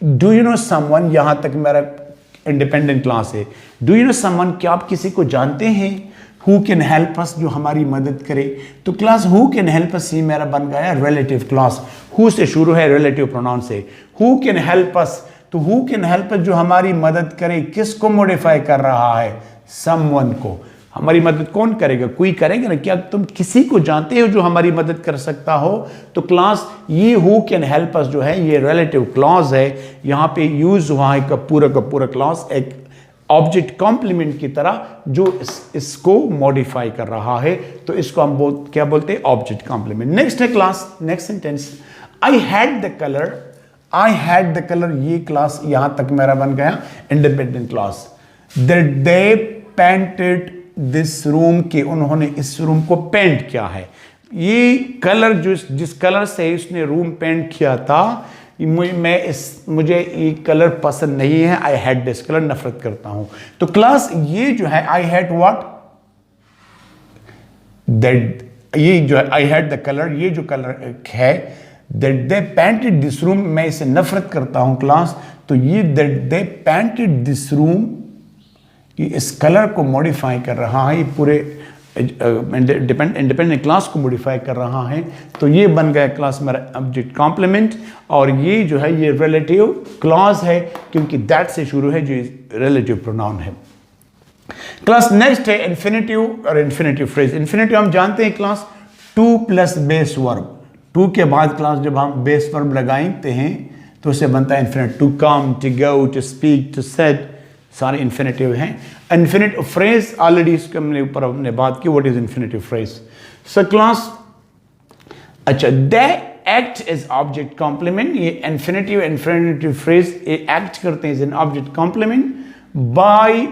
do you know someone, यहां तक मेरा इंडिपेंडेंट क्लास है। डू यू नो समवन, क्या आप किसी को जानते हैं? हु कैन हेल्प अस, जो हमारी मदद करे। तो class who can help us ये मेरा बन गया रिलेटिव क्लास। हु से शुरू है, रिलेटिव प्रोनाउन से। हु कैन हेल्प अस, तो हु कैन हेल्प अस जो हमारी मदद करे, किसको मॉडिफाई कर रहा है? समवन को। हमारी मदद कौन करेगा? कोई करेगा ना। क्या तुम किसी को जानते हो जो हमारी मदद कर सकता हो? तो क्लास ये हु कैन हेल्प अस जो है ये रिलेटिव क्लॉज है। यहाँ पे यूज हुआ है का पूरा क्लॉज एक ऑब्जेक्ट कॉम्प्लीमेंट की तरह जो इसको मॉडिफाई कर रहा है, तो इसको हम क्या बोलते हैं? Object complement. नेक्स्ट है class, next sentence, I had the colour. I had the colour, ये क्लास यहां तक मेरा बन गया independent class. They painted this room, के उन्होंने इस रूम को पेंट किया है। ये कलर जिस कलर से इसने रूम पेंट किया था, मुझे ये कलर पसंद नहीं है। आई हैड दिस कलर, नफरत करता हूं। तो क्लास ये जो है आई हैड व्हाट, दैट, ये जो है आई हैड द कलर, ये जो कलर है that they painted this room, मैं इसे नफरत करता हूं क्लास। तो ये that they painted this room, ये इस कलर को मॉडिफाई कर रहा है, ये पूरे इंडिपेंडेंट क्लास को मॉडिफाई कर रहा है। तो ये बन गया क्लास मेरा ऑब्जेक्ट कॉम्प्लीमेंट, और ये जो है ये रिलेटिव क्लॉज है क्योंकि दैट से शुरू है जो रिलेटिव प्रोनाउन है। क्लास नेक्स्ट है इन्फिनेटिव और इन्फिनेटिव फ्रेज। इन्फिनेटिव हम जानते हैं क्लास 2 प्लस बेस वर्ब। 2 के बाद क्लास जब हम बेस वर्ब लगाते हैं तो उससे बनता है infinitive. To come, to go, to speak, to said, सारे इन्फिनेटिव हैं। इन्फिनेटिव फ्रेज ऑलरेडी इसके हमने बात की, what is infinitive phrase. So class, अच्छा, they act as object complement. ये इन्फिनेटिव फ्रेज ये एक्ट करते हैं as an object complement by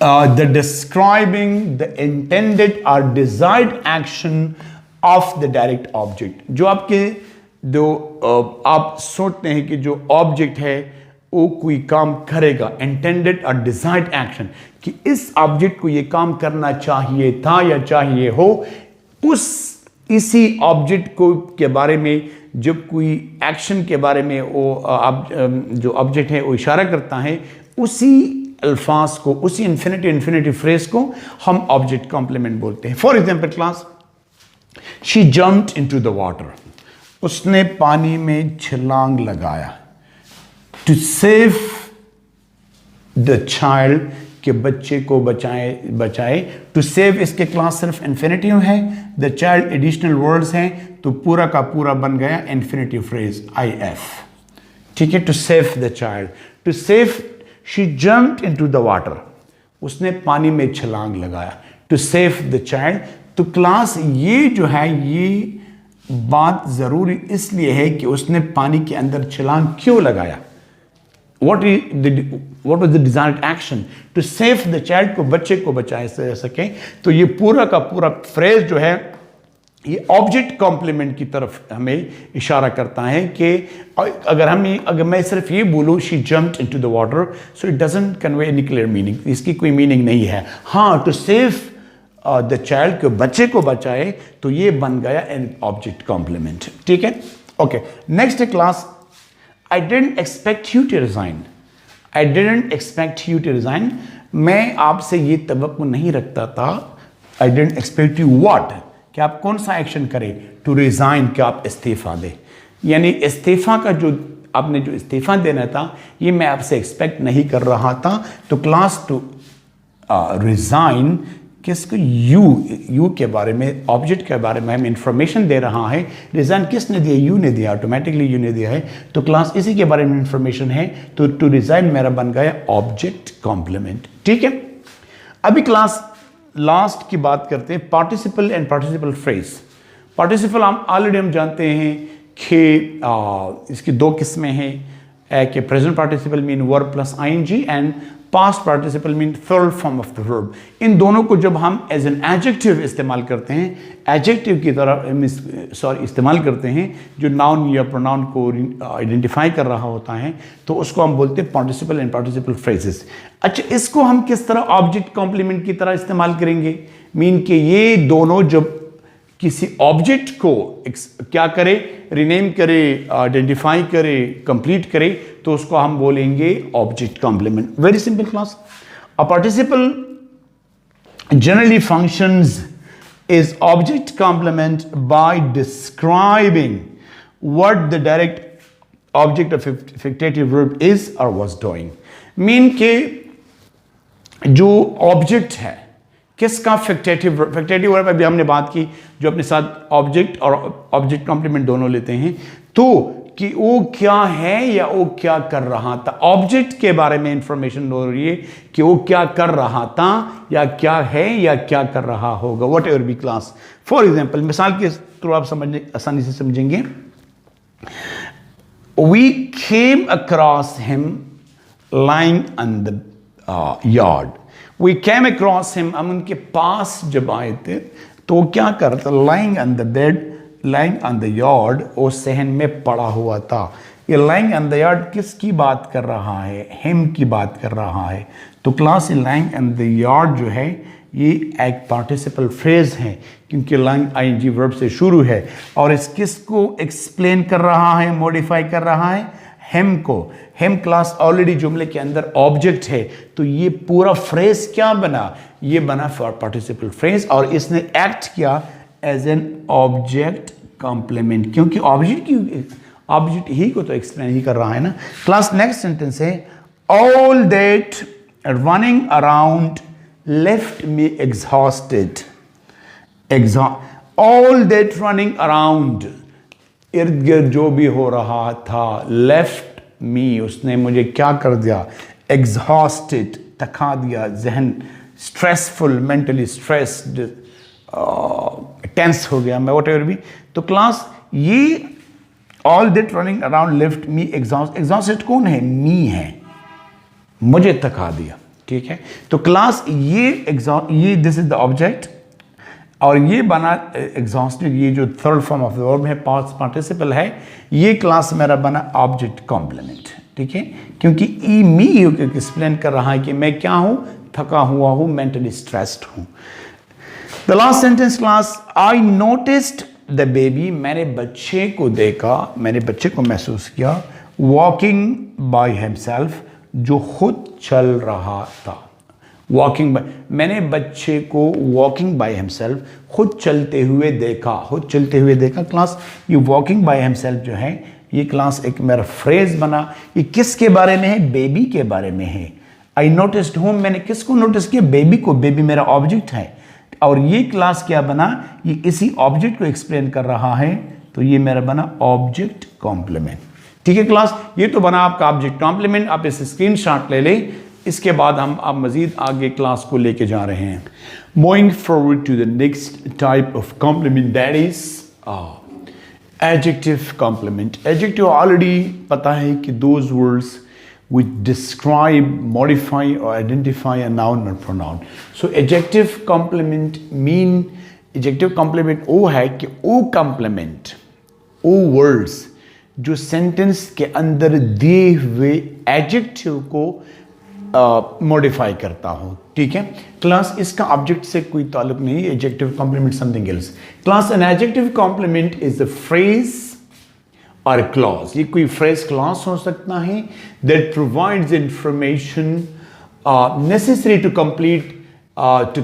the describing the intended और desired action of the direct object. जो आपके आप सोचते हैं कि जो ऑब्जेक्ट है वो कोई काम करेगा, इंटेंडेड और डिजायर्ड एक्शन, कि इस ऑब्जेक्ट को ये काम करना चाहिए था या चाहिए हो, इसी ऑब्जेक्ट को के बारे में जब कोई एक्शन के बारे में वो जो ऑब्जेक्ट है वो इशारा करता है, उसी अल्फाज को, उसी इन्फिनेटिव फ्रेज को हम ऑब्जेक्ट कॉम्प्लीमेंट बोलते हैं। For example class, she jumped into the water, उसने पानी में छलांग लगाया। टू सेव द चाइल्ड, के बच्चे को बचाए। टू सेव इसके क्लास सिर्फ इन्फिनेटिव है, द चाइल्ड एडिशनल वर्ड्स हैं, तो पूरा का पूरा बन गया इन्फिनेटिव फ्रेज IF। ठीक है, to save the child, to save, she jumped into the water, उसने पानी में छलांग लगाया। टू सेव द चाइल्ड, तो क्लास ये जो है ये बात जरूरी इसलिए है कि उसने पानी के अंदर छलांग क्यों लगाया। What was the desired action? To save the child, को बच्चे को बचा सके। तो ये पूरा का पूरा फ्रेज जो है ये ऑब्जेक्ट कॉम्प्लीमेंट की तरफ हमें इशारा करता है कि अगर मैं सिर्फ ये बोलूँ she jumped into the water, so it doesn't convey any clear meaning, इसकी कोई मीनिंग नहीं है। हाँ, टू सेव द चाइल्ड के बच्चे को बचाए, तो ये बन गया एन ऑब्जेक्ट कॉम्प्लीमेंट। ठीक है, okay. Next class, I didn't expect you to resign. I didn't expect you to resign, मैं आपसे ये तवक्को नहीं रखता था। I didn't expect you what, कि आप कौन सा एक्शन करें, टू रिजाइन, कि आप इस्तीफा दें। यानी इस्तीफा का जो आपने जो इस्तीफा देना था, ये मैं आपसे एक्सपेक्ट नहीं कर रहा था। तो क्लास टू रिजाइन किसको, यू के बारे में, ऑब्जेक्ट के बारे में हम इंफॉर्मेशन दे रहा है। रिजाइन किसने दिया, यू ने दिया, ऑटोमेटिकली यू ने दिया है। तो क्लास इसी के बारे में इंफॉर्मेशन है, तो टू रिजाइन मेरा बन गया ऑब्जेक्ट कॉम्प्लीमेंट। ठीक है, अभी क्लास लास्ट की बात करते हैं, participle and participle phrase. Participle already हम जानते हैं कि इसकी दो किस्में हैं, कि present participle mean verb plus ING and past participle mean third form of the verb. इन दोनों को जब हम एज एन एडजेक्टिव इस्तेमाल करते हैं, एडजेक्टिव की तरह इस्तेमाल करते हैं, जो नाउन या प्रोनाउन को आइडेंटिफाई कर रहा होता है, तो उसको हम बोलते हैं पार्टिसिपल एंड पार्टिसिपल फ्रेजेस। अच्छा, इसको हम किस तरह ऑब्जेक्ट कॉम्प्लीमेंट की तरह इस्तेमाल करेंगे, मीन कि ये दोनों जब किसी ऑब्जेक्ट को क्या करे, रिनेम करे, आइडेंटिफाई करे, कंप्लीट करे, तो उसको हम बोलेंगे object complement. Very simple class. A participle generally functions is object complement by describing what the direct object of factitive verb is और वाज डूइंग। मीन के जो ऑब्जेक्ट है किसका, फिक्टेटिव वर्ब, अभी हमने बात की, जो अपने साथ ऑब्जेक्ट और ऑब्जेक्ट कॉम्प्लीमेंट दोनों लेते हैं, तो कि वो क्या है या वो क्या कर रहा था। ऑब्जेक्ट के बारे में इंफॉर्मेशन हो रही है कि वो क्या कर रहा था या क्या है या क्या कर रहा होगा, whatever be class. For example, मिसाल के थ्रू आप समझने आसानी से समझेंगे। We came across him lying on the yard. We came across him, हम उनके पास जब आए थे तो क्या कर रहा था, lying on the bed, lying on the yard, वो सहन में पड़ा हुआ था। ये लाइंग ऑन द यार्ड किसकी बात कर रहा है, हिम की बात कर रहा है। तो class lying on the yard जो है ये एक पार्टिसिपल फ्रेज है, क्योंकि लाइंग आईएनजी वर्ब से शुरू है, और इस किसको एक्सप्लेन कर रहा है, मॉडिफाई कर रहा है, हिम को। हिम क्लास ऑलरेडी जुमले के अंदर ऑब्जेक्ट है, तो ये पूरा फ्रेज क्या बना, ये बना फॉर पार्टिसिपल फ्रेज, और इसने एक्ट किया एज एन ऑब्जेक्ट कॉम्प्लीमेंट, क्योंकि ऑब्जेक्ट ही को तो एक्सप्लेन ही कर रहा है ना। क्लास नेक्स्ट सेंटेंस है, all that running around left me exhausted. All that running around, इर्द गिर्द जो भी हो रहा था, लेफ्ट मी, उसने मुझे क्या कर दिया, एग्जॉस्टेड, थका दिया, जहन स्ट्रेसफुल, मेंटली स्ट्रेस्ड, टेंस हो गया मैं, वट एवर भी। तो क्लास ये all that running around left me exhausted कौन है, मी है, मुझे थका दिया। ठीक है, तो क्लास ये दिस इज द ऑब्जेक्ट, और ये बना एग्जॉस्टेड, ये जो third form of the verb है, पास्ट पार्टिसिपल है, ये क्लास मेरा बना ऑब्जेक्ट कॉम्प्लीमेंट। ठीक है, क्योंकि ई मी एक्सप्लेन कर रहा है कि मैं क्या हूं, थका हुआ हूं, मेंटली स्ट्रेस्ड हूं। The last sentence class, I noticed the baby, मैंने बच्चे को देखा, मैंने बच्चे को महसूस किया, वॉकिंग बाय हिमसेल्फ, जो खुद चल रहा था। वॉकिंग बाय, मैंने बच्चे को वॉकिंग बाय हिमसेल्फ, खुद चलते हुए देखा, खुद चलते हुए देखा। क्लास ये वॉकिंग बाय हिमसेल्फ जो है, ये क्लास एक मेरा फ्रेज बना, ये किसके बारे में है, बेबी के बारे में है। आई नोटिस्ड होम, मैंने किसको नोटिस किया, बेबी को, बेबी मेरा ऑब्जेक्ट है, और ये क्लास क्या बना, ये इसी ऑब्जेक्ट को एक्सप्लेन कर रहा है, तो ये मेरा बना ऑब्जेक्ट कॉम्प्लीमेंट। ठीक है क्लास, ये तो बना आपका ऑब्जेक्ट कॉम्प्लीमेंट। आप इस स्क्रीनशॉट ले लें, इसके बाद हम अब मजीद आगे क्लास को लेके जा रहे हैं। Moving forward to the next type of complement, that is adjective complement. Adjective already पता है कि those words which describe, modify or identify a noun or pronoun. So adjective complement mean, adjective complement वो है कि वो complement, वो words जो sentence के अंदर दिए हुए adjective को मॉडिफाई करता हूं, ठीक है। क्लास इसका ऑब्जेक्ट से कोई ताल्लुक नहीं, adjective complement something else. Class an adjective complement is the phrase और क्लॉज, ये कोई फ्रेज क्लॉज हो सकता है that provides information necessary to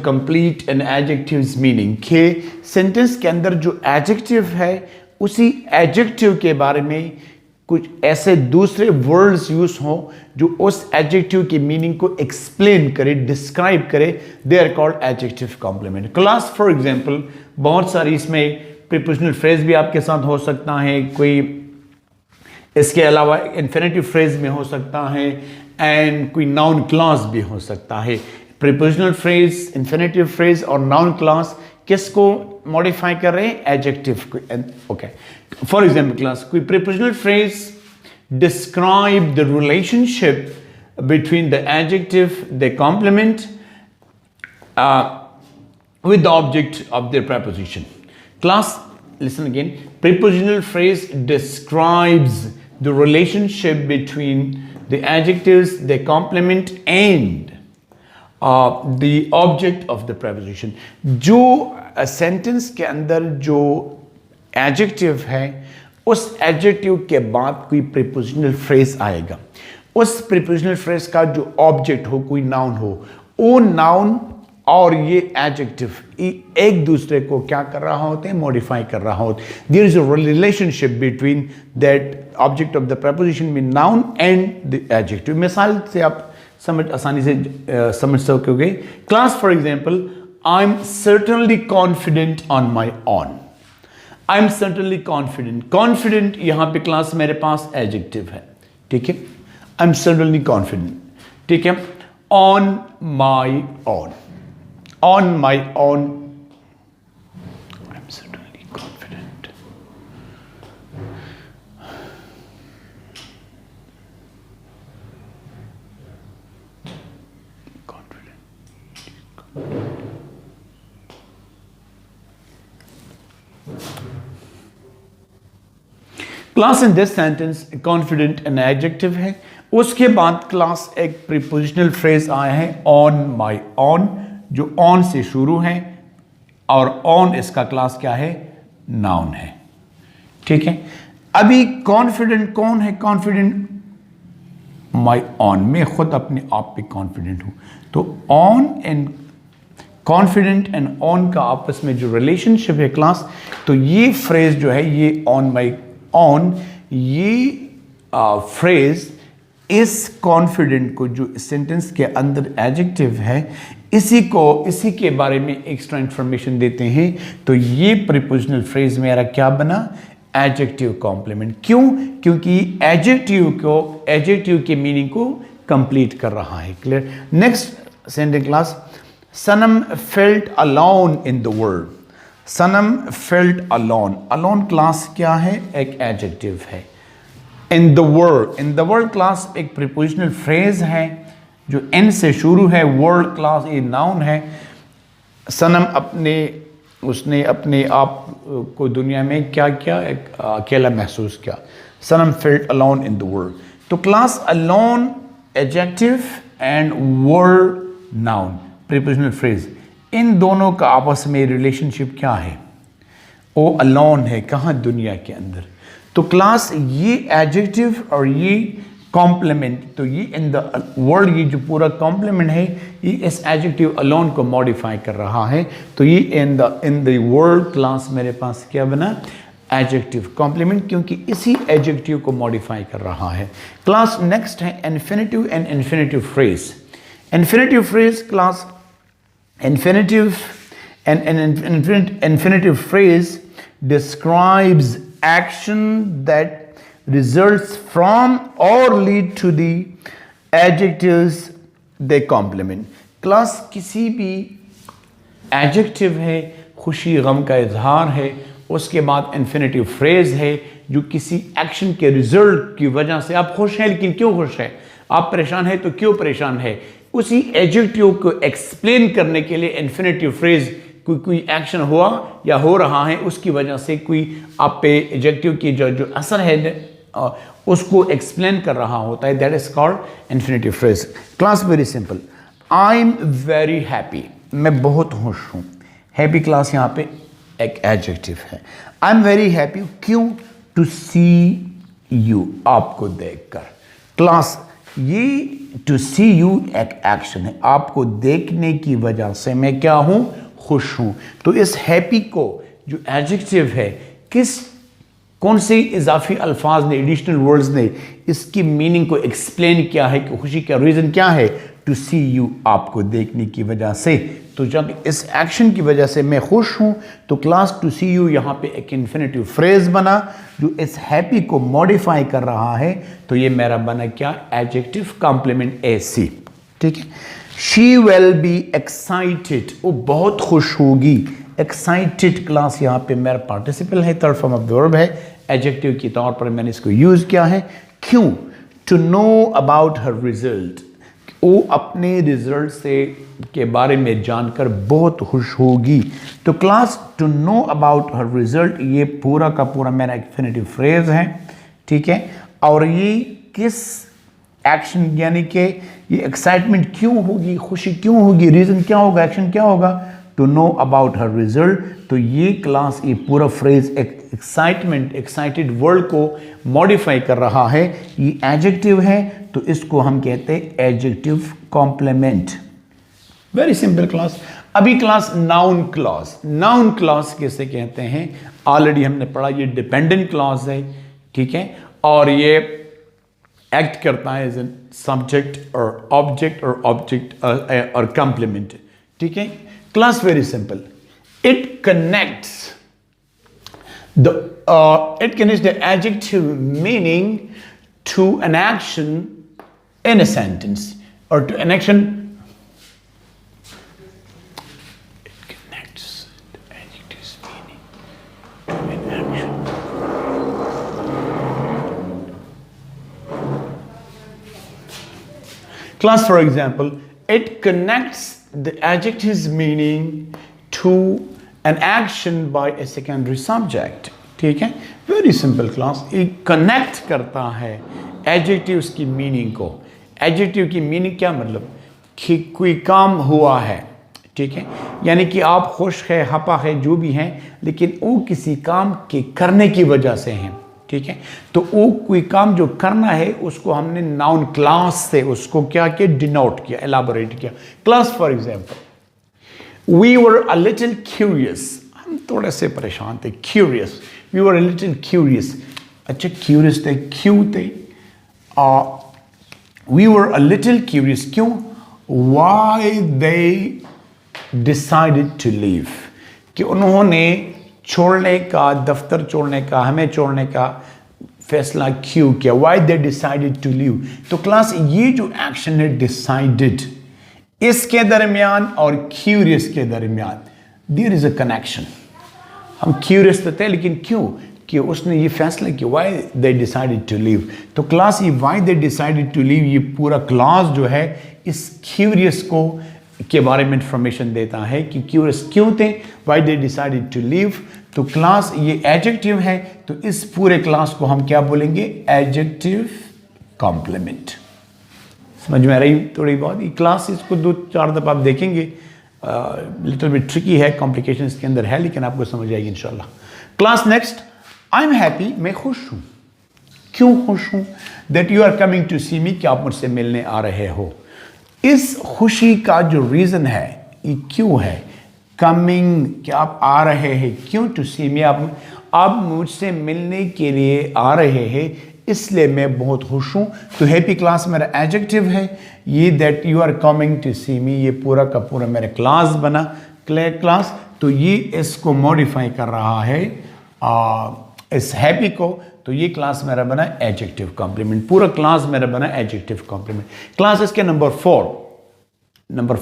complete an adjective's meaning, के सेंटेंस के अंदर जो एडजेक्टिव है उसी एडजेक्टिव के बारे में कुछ ऐसे दूसरे वर्ड्स यूज हो जो उस एडजेक्टिव की मीनिंग को एक्सप्लेन करे, डिस्क्राइब करे, they are called adjective complement. Class for example बहुत सारी इसमें प्रीपोजिशनल फ्रेज भी आपके साथ हो सकता है, कोई इसके अलावा इन्फिनेटिव फ्रेज में हो सकता है, एंड कोई नाउन क्लॉज भी हो सकता है। प्रीपोजिशनल फ्रेज, इन्फिनेटिव फ्रेज और नाउन क्लॉज किसको मॉडिफाई कर रहे हैं? एडजेक्टिव को। ओके, फॉर एग्जाम्पल क्लास, कोई prepositional phrase describe the relationship between the adjective the complement with the object of their preposition. Class, listen again. Prepositional phrase describes the relationship between the adjectives, the complement, and the object of the preposition. जो sentence के अंदर जो adjective है, उस adjective के बाद कोई prepositional phrase आएगा। उस prepositional phrase का जो object हो, कोई noun हो, वो noun और ये एडजेक्टिव एक दूसरे को क्या कर रहा होते हैं? मॉडिफाई कर रहा होता है। There is a relationship between that object of the preposition mean noun and the adjective. मिसाल से आप आसानी से समझ सकोगे। Class for example, I am certainly confident on my own. I am certainly confident, confident यहां पे क्लास मेरे पास एडजेक्टिव है, ठीक है। आई एम सर्टेनली कॉन्फिडेंट, ठीक है। On my on, on my own, I'm certainly confident. Class in this sentence, confident an adjective है। उसके बाद क्लास एक prepositional phrase आया है on my own, जो ऑन से शुरू है और ऑन इसका क्लास क्या है? नाउन है, ठीक है। अभी कॉन्फिडेंट कौन है? कॉन्फिडेंट माय ऑन, मैं खुद अपने आप पे कॉन्फिडेंट हूं। तो on and confident and on का आपस में जो रिलेशनशिप है क्लास, तो ये फ्रेज जो है, ये ऑन माय ऑन, ये फ्रेज इस कॉन्फिडेंट को जो सेंटेंस के अंदर एडजेक्टिव है, इसी के बारे में एक्स्ट्रा इंफॉर्मेशन देते हैं। तो ये प्रीपोजिशनल फ्रेज मेरा क्या बना? Adjective complement. क्यों? क्योंकि एडजेक्टिव के मीनिंग को कंप्लीट कर रहा है। Clear? Next sentence class, Sanam felt alone in the world. Sanam felt alone, alone class क्या है? एक एडजेक्टिव है। इन the world, in the world class एक प्रीपोजिशनल फ्रेज है जो एन से शुरू है। वर्ल्ड क्लास ये नाउन है। सनम उसने अपने आप को दुनिया में क्या किया? एक अकेला महसूस किया। Sanam felt alone in the world. तो class alone adjective and world noun prepositional phrase, इन दोनों का आपस में रिलेशनशिप क्या है? वो अलोन है, कहाँ? दुनिया के अंदर। तो क्लास ये एडजेक्टिव और ये कॉम्प्लीमेंट, तो ये इन द वर्ल्ड, ये जो पूरा कॉम्प्लीमेंट है, ये इस एडजेक्टिव अलोन को मॉडिफाई कर रहा है। तो ये इन द वर्ल्ड क्लास मेरे पास क्या बना? एडजेक्टिव कॉम्प्लीमेंट, क्योंकि इसी एडजेक्टिव को मॉडिफाई कर रहा है। क्लास नेक्स्ट है infinitive and infinitive phrase. Infinitive phrase class, infinitive and infinitive phrase describes action that results from or lead to the adjectives they complement. Class किसी भी एडजेक्टिव है, खुशी गम का इजहार है, उसके बाद इन्फिनेटिव फ्रेज है जो किसी एक्शन के रिजल्ट की वजह से, आप खुश हैं लेकिन क्यों खुश है, आप परेशान हैं तो क्यों परेशान है, उसी एडजेक्टिव को एक्सप्लेन करने के लिए इन्फिनेटिव फ्रेज कोई एक्शन हुआ या हो रहा है, उसकी वजह से कोई आप पे एडजेक्टिव की जो असर है उसको एक्सप्लेन कर रहा होता है, that is called infinitive phrase. Class very simple, I am very happy, मैं बहुत खुश हूँ। हैप्पी क्लास यहाँ पे एक एडजेक्टिव है। आई एम वेरी हैप्पी, क्यों? टू सी यू, आपको देखकर। क्लास ये टू सी यू एक एक्शन है, आपको देखने की वजह से मैं क्या हूं? खुश हूं। तो इस हैप्पी को जो एडजेक्टिव है, कौन से इजाफी अल्फाज ने, एडिशनल वर्ड्स ने इसकी मीनिंग को एक्सप्लेन किया है कि खुशी का रीज़न क्या है? टू सी यू, आपको देखने की वजह से। तो जब इस एक्शन की वजह से मैं खुश हूं, तो क्लास टू सी यू यहाँ पे एक इन्फिनेटिव फ्रेज बना जो इस हैप्पी को मॉडिफाई कर रहा है। तो ये मेरा बना क्या? Adjective complement AC। ठीक है। शी विल बी एक्साइटेड, वो बहुत खुश होगी। एक्साइटेड क्लास यहाँ पे मेरा पार्टिसिपल है, थर्ड फॉर्म ऑफ वर्ब है, एडजेक्टिव के तौर पर मैंने इसको यूज किया है। क्यों? To know about her result, वो अपने रिजल्ट से के बारे में जानकर बहुत खुश होगी। तो class to know about her result, ये पूरा का पूरा मेरा इन्फिनेटिव फ्रेज है। ठीक है। और ये किस एक्शन, यानी कि ये एक्साइटमेंट क्यों होगी, खुशी क्यों होगी, रीजन क्या होगा, एक्शन क्या होगा? To know about her result. तो ये क्लास, ये पूरा फ्रेज एक्साइटमेंट, एक्साइटेड वर्ड को मॉडिफाई कर रहा है। ये एडजेक्टिव है, तो इसको हम कहते हैं adjective complement. Very simple class. अभी class noun clause. Noun clause किसे कहते हैं? ऑलरेडी हमने पढ़ा, ये डिपेंडेंट क्लॉज है। ठीक है। और ये एक्ट करता है एज एन सब्जेक्ट और ऑब्जेक्ट और कॉम्प्लीमेंट। ठीक है। Class very simple, it connects the adjective meaning to an action in a sentence or to an action. It connects the adjective's meaning to an action. Class, for example, it connects the adjective's meaning to an action by a secondary subject. ठीक है। वेरी सिंपल क्लास, ये कनेक्ट करता है एडजेक्टिव्स की मीनिंग को। एडजेक्टिव की मीनिंग क्या मतलब? कि कोई काम हुआ है। ठीक है। यानी कि आप खुश है, हपा है, जो भी हैं, लेकिन वो किसी काम के करने की वजह से हैं। ठीक है। तो वो कोई काम जो करना है उसको हमने नाउन क्लास से उसको क्या किया? डिनोट किया, एलाबोरेट किया। Class for example, We were a little curious. हम थोड़े से परेशान थे। Curious. We were a little curious. अच्छा, curious थे, क्यों थे? We were a little curious. क्यों? Why they decided to leave. कि उन्होंने छोड़ने का, दफ्तर छोड़ने का, हमें छोड़ने का फैसला क्यों किया? Why they decided to leave. तो क्लास, ये जो एक्शन है decided, इसके दरमियान और क्यूरियस के दरमियान देयर इज अ कनेक्शन। हम क्यूरियस तो थे, लेकिन क्यों? कि उसने ये फैसला किया, why they decided to leave. तो क्लास, ये why they decided to leave, ये पूरा क्लास जो है इस क्यूरियस को के बारे में इंफॉर्मेशन देता है कि क्यूरियस क्यों थे, why they decided to leave. तो क्लास ये एडजेक्टिव है, तो इस पूरे क्लास को हम क्या बोलेंगे? Adjective complement. समझ में आ रही थोड़ी बहुत? ये क्लास इसको 2-4 दफ़ा आप देखेंगे, लिटिल बिट ट्रिकी है, कॉम्प्लिकेशन इसके अंदर है, लेकिन आपको समझ आएगी इंशाल्लाह। Class next, I am happy, मैं खुश हूँ। क्यों खुश हूँ? That you are coming to see me, कि आप मुझसे मिलने आ रहे हो। इस खुशी का जो रीज़न है, ये क्यों है? कमिंग, कि आप आ रहे हैं, क्यों? टू सी मी, आप मुझसे मिलने के लिए आ रहे हैं, इसलिए मैं बहुत खुश हूँ। तो हैप्पी क्लास मेरा एडजेक्टिव है। ये that you are coming to see me, ये पूरा का पूरा मेरा क्लास बना, क्लास। तो ये इसको मॉडिफाई कर रहा है इस हैप्पी को। तो ये क्लास मेरा बना एडजेक्टिव कॉम्प्लीमेंट। पूरा क्लास मेरा बना एडजेक्टिव कॉम्प्लीमेंट। क्लास इसके नंबर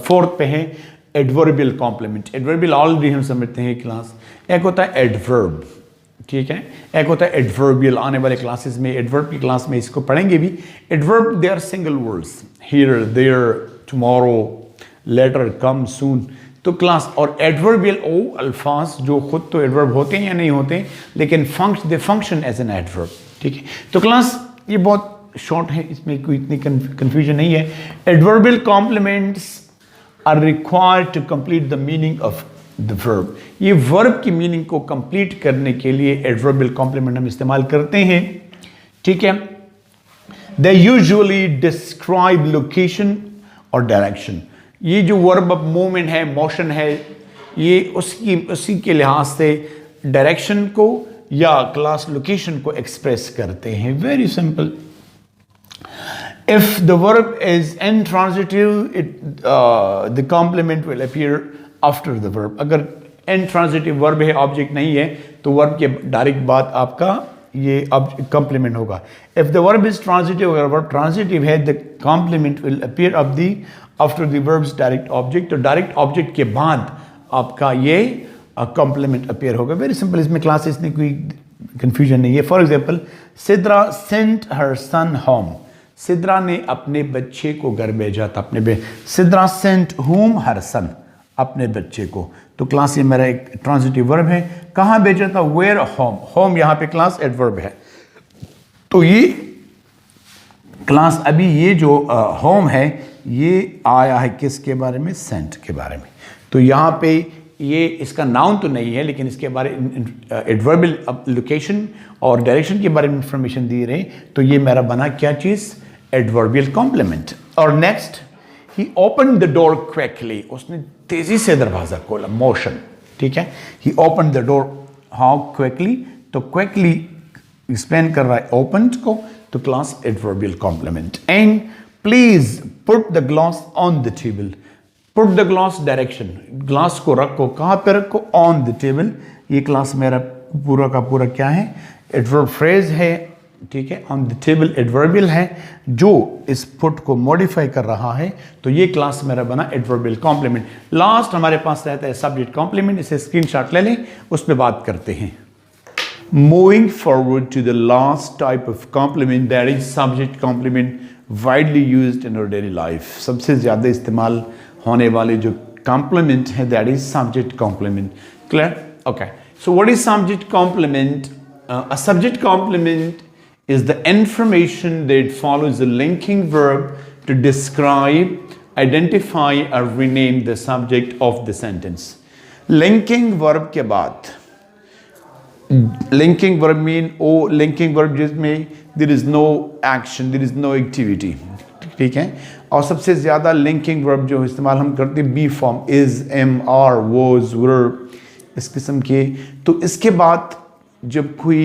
4 पे है एडवर्बियल कॉम्प्लीमेंट। एडवर्बियल ऑलरेडी हम समझते हैं क्लास। एक होता है एडवर्ब, ठीक है, एक होता है एडवर्बियल। आने वाले क्लासेस में, एडवर्ब की क्लास में इसको पढ़ेंगे भी। Adverb they are single words, here, there, tomorrow, later, come, soon. तो क्लास और एडवर्बियल वो अल्फाज जो खुद तो एडवर्ब होते हैं या नहीं होते, लेकिन दे फंक्शन एज एन एडवर्ब। ठीक है, तो क्लास ये बहुत शॉर्ट है, इसमें कोई इतनी कंफ्यूजन नहीं है. Adverbial complements are required to complete the meaning of the verb. ये वर्ब की मीनिंग को कंप्लीट करने के लिए एडवर्बियल कॉम्प्लीमेंट हम इस्तेमाल करते हैं. ठीक है, दे यूजुअली डिस्क्राइब लोकेशन और डायरेक्शन. ये जो वर्ब ऑफ मूवमेंट है, मोशन है, ये उसी के लिहाज से डायरेक्शन को या क्लास लोकेशन को एक्सप्रेस करते हैं. Very simple. If the verb is intransitive, the complement will appear after the verb. अगर intransitive वर्ब है, ऑब्जेक्ट नहीं है, तो वर्ब के डायरेक्ट बाद आपका ये कॉम्प्लीमेंट होगा. If the verb is transitive, अगर वर्ब ट्रांजिटिव है, the complement will appear after the verb's direct object. तो डायरेक्ट ऑब्जेक्ट के बाद आपका ये कॉम्प्लीमेंट अपीयर होगा. Very simple. इसमें क्लासेस में कोई कंफ्यूजन नहीं है. For example, Sidra sent her son home. Sidra ने अपने बच्चे को घर भेजा था. Sidra sent home her son, अपने बच्चे को. तो क्लास ये मेरा एक ट्रांजिटिव वर्ब है. कहाँ भेजा था? Where home. होम यहाँ पे क्लास एडवर्ब है. तो ये क्लास अभी ये जो होम है ये आया है किसके बारे में? सेंट के बारे में. तो यहाँ पे ये इसका नाउन तो नहीं है, लेकिन इसके बारे एडवर्बियल लोकेशन और डायरेक्शन के बारे में इंफॉर्मेशन दी रहे. तो ये मेरा बना क्या चीज़? Adverbial complement. और next, he open the door quickly. उसने तेजी से दरवाजा खोला. मोशन. ठीक है, he open the door. How quickly? तो क्विकली एक्सप्लेन कर रहा है ओपन को. तो class adverbial complement. And please put the glass on the table. Put the glass direction. Glass को रखो. कहाँ पे रखो? On the table. ये क्लास मेरा पूरा का पूरा क्या है? एडवर्ब फ्रेज है. ठीक है, ऑन द टेबल एडवर्बियल है जो इस पुट को मॉडिफाई कर रहा है. तो ये क्लास मेरा बना एडवर्बियल कॉम्प्लीमेंट. लास्ट हमारे पास रहता है सब्जेक्ट कॉम्प्लीमेंट. इसे स्क्रीनशॉट ले लें, उस पर बात करते हैं. Moving forward to the last type of complement, that is subject complement, widely used in our daily life. सबसे ज़्यादा इस्तेमाल होने वाले जो कॉम्प्लीमेंट है, that is subject complement. Clear? Okay. So what is subject complement? A subject complement is the information that follows a linking verb to describe, identify or rename the subject of the sentence. Linking verb के बाद, linking verb mean linking verb जिसमें there is no action, there is no activity. ठीक है, और सबसे ज़्यादा linking verb जो इस्तेमाल हम करते हैं, be form, is, am, are, was, were, इस किस्म के. तो इसके बाद जब कोई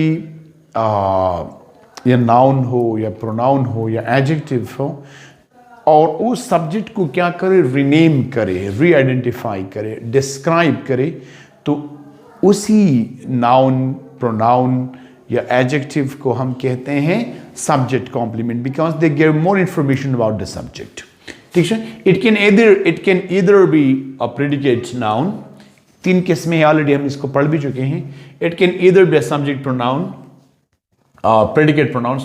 या नाउन हो या प्रोनाउन हो या एडजेक्टिव हो और उस सब्जेक्ट को क्या करे? रिनेम करे, री आइडेंटिफाई करे, डिस्क्राइब करे. तो उसी नाउन, प्रोनाउन या एडजेक्टिव को हम कहते हैं subject complement, because they give more information about the subject. ठीक है, it can either be a predicate noun. 3 किस्में ऑलरेडी हम इसको पढ़ भी चुके हैं. It can either be a subject pronoun, predicate pronoun,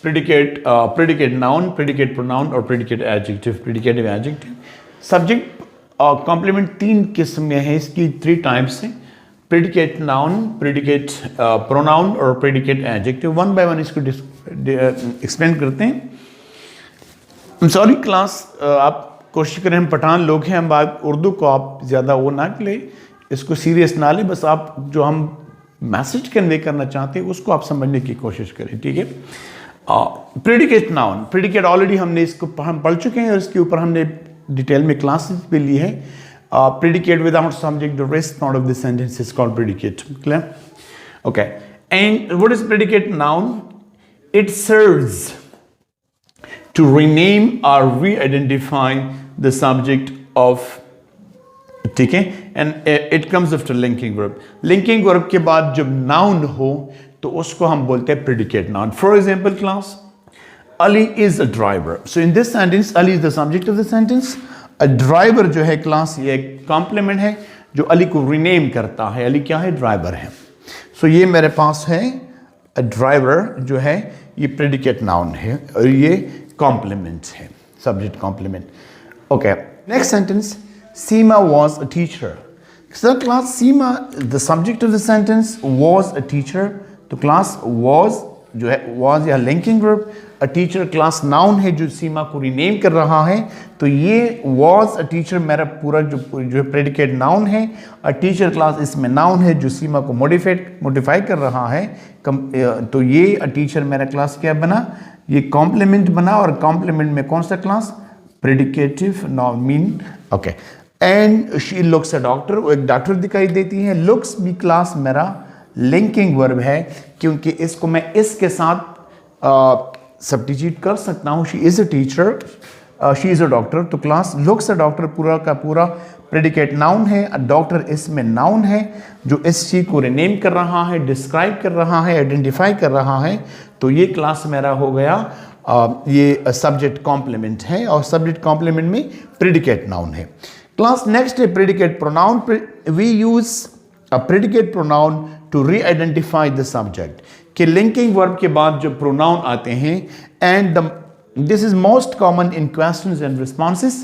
predicate noun, predicate pronoun और predicate adjective, predicative adjective. Subject complement 3 किस्म में है, इसकी 3 टाइप्स हैं. predicate noun, predicate pronoun और predicate adjective. One by one इसको एक्सप्लेन करते हैं. I'm sorry क्लास, आप कोशिश करें, हम पठान लोग हैं, हम बात उर्दू को आप ज़्यादा वो ना ले, इसको सीरियस ना ले, बस आप जो हम मैसेज कन्वे करना चाहते हैं उसको आप समझने की कोशिश करें. ठीक है. प्रेडिकेट नाउन, प्रेडिकेट ऑलरेडी हमने इसको हम पढ़ चुके हैं और इसके ऊपर हमने डिटेल में क्लासेस भी ली है. Predicate without subject, the rest part of the sentence is called predicate. Clear? Okay. And what is predicate noun? It serves to rename और reidentify the subject of. ठीक है, and it comes after linking verb. Linking verb के बाद जब नाउन हो तो उसको हम बोलते हैं predicate noun. For example class, Ali is a driver. So in this sentence Ali is the subject of the sentence. A driver जो है क्लास ये एक कॉम्प्लीमेंट है जो अली को रिनेम करता है. अली क्या है? ड्राइवर है. सो ये मेरे पास है अ ड्राइवर जो है, ये प्रेडिकेट नाउन है और ये कॉम्प्लीमेंट है, subject complement. Okay. Next sentence, Seema was a teacher. So class, Seema, the subject of the sentence, was a teacher. तो class was जो है was या linking verb, a teacher class noun है जो सीमा को रीनेम कर रहा है, तो ये was अ टीचर मेरा पूरा जो है प्रेडिकेट नाउन है, अ टीचर क्लास इसमें नाउन है जो सीमा को मॉडिफाई कर रहा है, तो ये अ टीचर मेरा क्लास क्या बना, ये कॉम्प्लीमेंट बना, और कॉम्प्लीमेंट में कौन सा class, predicative noun mean, okay. And she looks a doctor, वो एक डॉक्टर दिखाई देती है, लुक्स भी क्लास मेरा लिंकिंग वर्ब है क्योंकि इसको मैं इसके साथ सब्स्टिट्यूट कर सकता हूँ, she is a teacher, she is a doctor, तो क्लास लुक्स अ डॉक्टर पूरा का पूरा प्रेडिकेट नाउन है, अ डॉक्टर इसमें नाउन है जो इस चीज़ को रिनेम कर रहा है, डिस्क्राइब कर रहा है, आइडेंटिफाई कर रहा है, तो ये क्लास मेरा हो गया ये सब्जेक्ट कॉम्प्लीमेंट है, और सब्जेक्ट कॉम्प्लीमेंट में प्रेडिकेट नाउन है। क्लास नेक्स्ट है predicate pronoun, we use a predicate pronoun to reidentify the subject, कि लिंकिंग वर्ब के बाद जो प्रोनाउन आते हैं, and this is most common in questions and responses,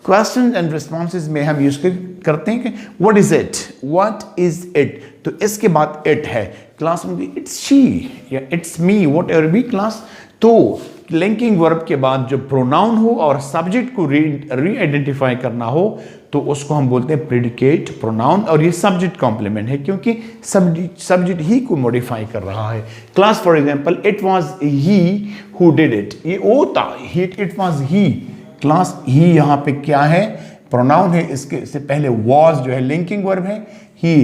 question and responses में हम यूज करते हैं कि what is it, what is it, तो इसके बाद इट है, क्लास में इट्स शी या it's me, what ever be class, तो लिंकिंग वर्ब के बाद जो प्रोनाउन हो और सब्जेक्ट को री आइडेंटिफाई करना हो तो उसको हम बोलते हैं प्रेडिकेट प्रोनाउन, और ये सब्जेक्ट कॉम्प्लीमेंट है क्योंकि सब्जेक्ट ही को मॉडिफाई कर रहा है। Class for example it was he who did it, ये ओ था, इट वाज ही, क्लास ही यहाँ पे क्या है, प्रोनाउन है, इसके से पहले वाज जो है लिंकिंग वर्ब है, ही,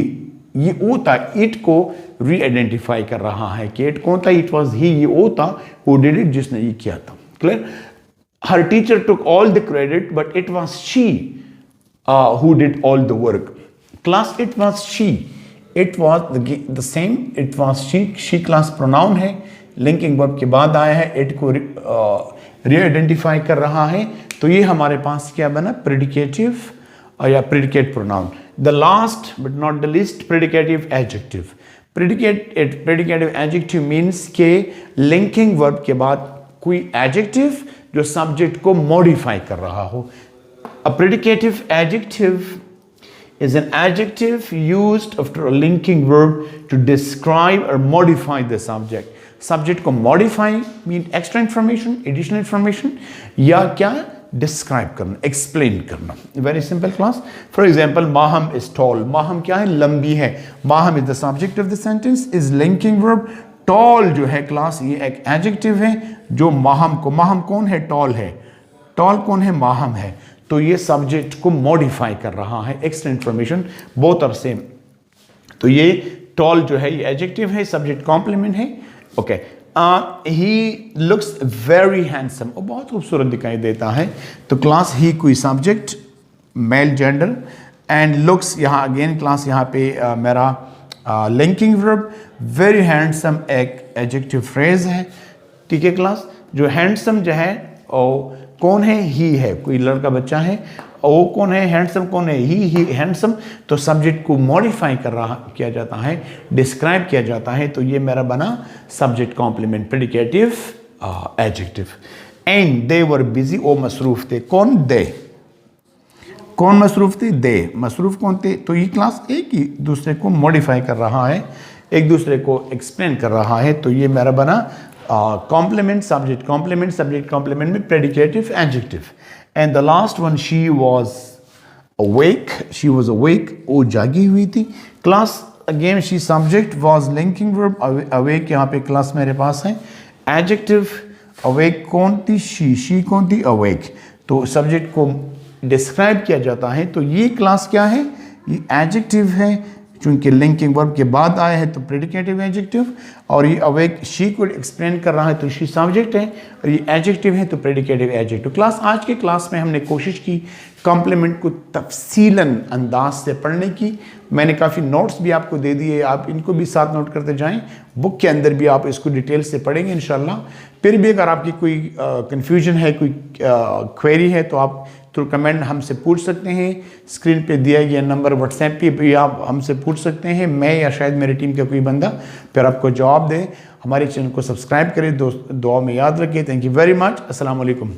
ये ओ था, इट को री आइडेंटिफाई कर रहा है कि इट कौन था, इट वाज ही, ये ओ था हु डिड इट, जिसने ये किया था। Clear? Her teacher took all the credit but it was she who did all the work. Class it was she, it was the same, it was she class pronoun है, linking verb के बाद आया है, it को re-identify कर रहा है, तो ये हमारे पास क्या बना, predicative या predicate pronoun. The last but not the least predicative adjective. Predicative adjective means के linking verb के बाद कोई adjective जो subject को modify कर रहा हो। A predicative adjective is an adjective used after a linking verb to describe or modify the subject. Subject को modify mean extra information, additional information, या क्या describe करना, explain करना. Very simple class. For example, Maham is tall. Maham क्या है, लंबी है. Maham is the subject of the sentence, is linking verb. Tall जो है class ये एक adjective है जो Maham को, Maham कौन है, tall है. Tall कौन है, Maham है. तो ये सब्जेक्ट को मॉडिफाई कर रहा है, extra information, both are same, तो ये टॉल जो है ये एडजेक्टिव है, सब्जेक्ट कॉम्प्लीमेंट है, okay. He looks very handsome, वो बहुत खूबसूरत दिखाई देता है, तो क्लास ही कोई subject male gender, and looks यहाँ अगेन क्लास यहाँ पे मेरा लिंकिंग वर्ब, वेरी हैंडसम एक एडजेक्टिव फ्रेज है, ठीक है क्लास। जो हैंडसम जो है और कौन है, ही है, कोई लड़का बच्चा है, वो कौन है, हैंडसम कौन है, ही हैंडसम, तो सब्जेक्ट को मॉडिफाई किया जाता है, डिस्क्राइब किया जाता है, तो ये मेरा बना subject complement predicative adjective. And they were busy, वो मसरूफ थे, कौन, दे, कौन मसरूफ थे, दे, मसरूफ कौन थे, तो ये क्लास एक ही दूसरे को मॉडिफाई कर रहा है, एक दूसरे को एक्सप्लेन कर रहा है, तो ये मेरा बना complement, subject complement में predicative adjective. And the last one, she was awake, वो जागी हुई थी, class again she subject was linking verb, awake यहाँ पे class मेरे पास है, adjective awake कौन थी, she कौन थी, awake, तो subject को describe किया जाता है, तो ये class क्या है, ये adjective है, चूंकि लिंकिंग वर्ब के बाद आया है तो प्रेडिकेटिव एडजेक्टिव, और ये अवेक शी को एक्सप्लेन कर रहा है तो शी सब्जेक्ट है, और ये एडजेक्टिव है तो प्रेडिकेटिव एडजेक्टिव। क्लास आज के क्लास में हमने कोशिश की कॉम्प्लीमेंट को तफसीलन अंदाज से पढ़ने की, मैंने काफ़ी नोट्स भी आपको दे दिए, आप इनको भी साथ नोट करते जाएं, बुक के अंदर भी आप इसको डिटेल से पढ़ेंगे इंशाल्लाह। फिर भी अगर आपकी कोई कन्फ्यूजन है, कोई क्वेरी है तो आप थ्रू कमेंट हमसे पूछ सकते हैं, स्क्रीन पे दिया गया नंबर व्हाट्सएप पे भी आप हमसे पूछ सकते हैं, मैं या शायद मेरी टीम का कोई बंदा फिर आपको जवाब दे। हमारे चैनल को सब्सक्राइब करें, दुआ में याद रखें। थैंक यू वेरी मच, अस्सलाम वालेकुम।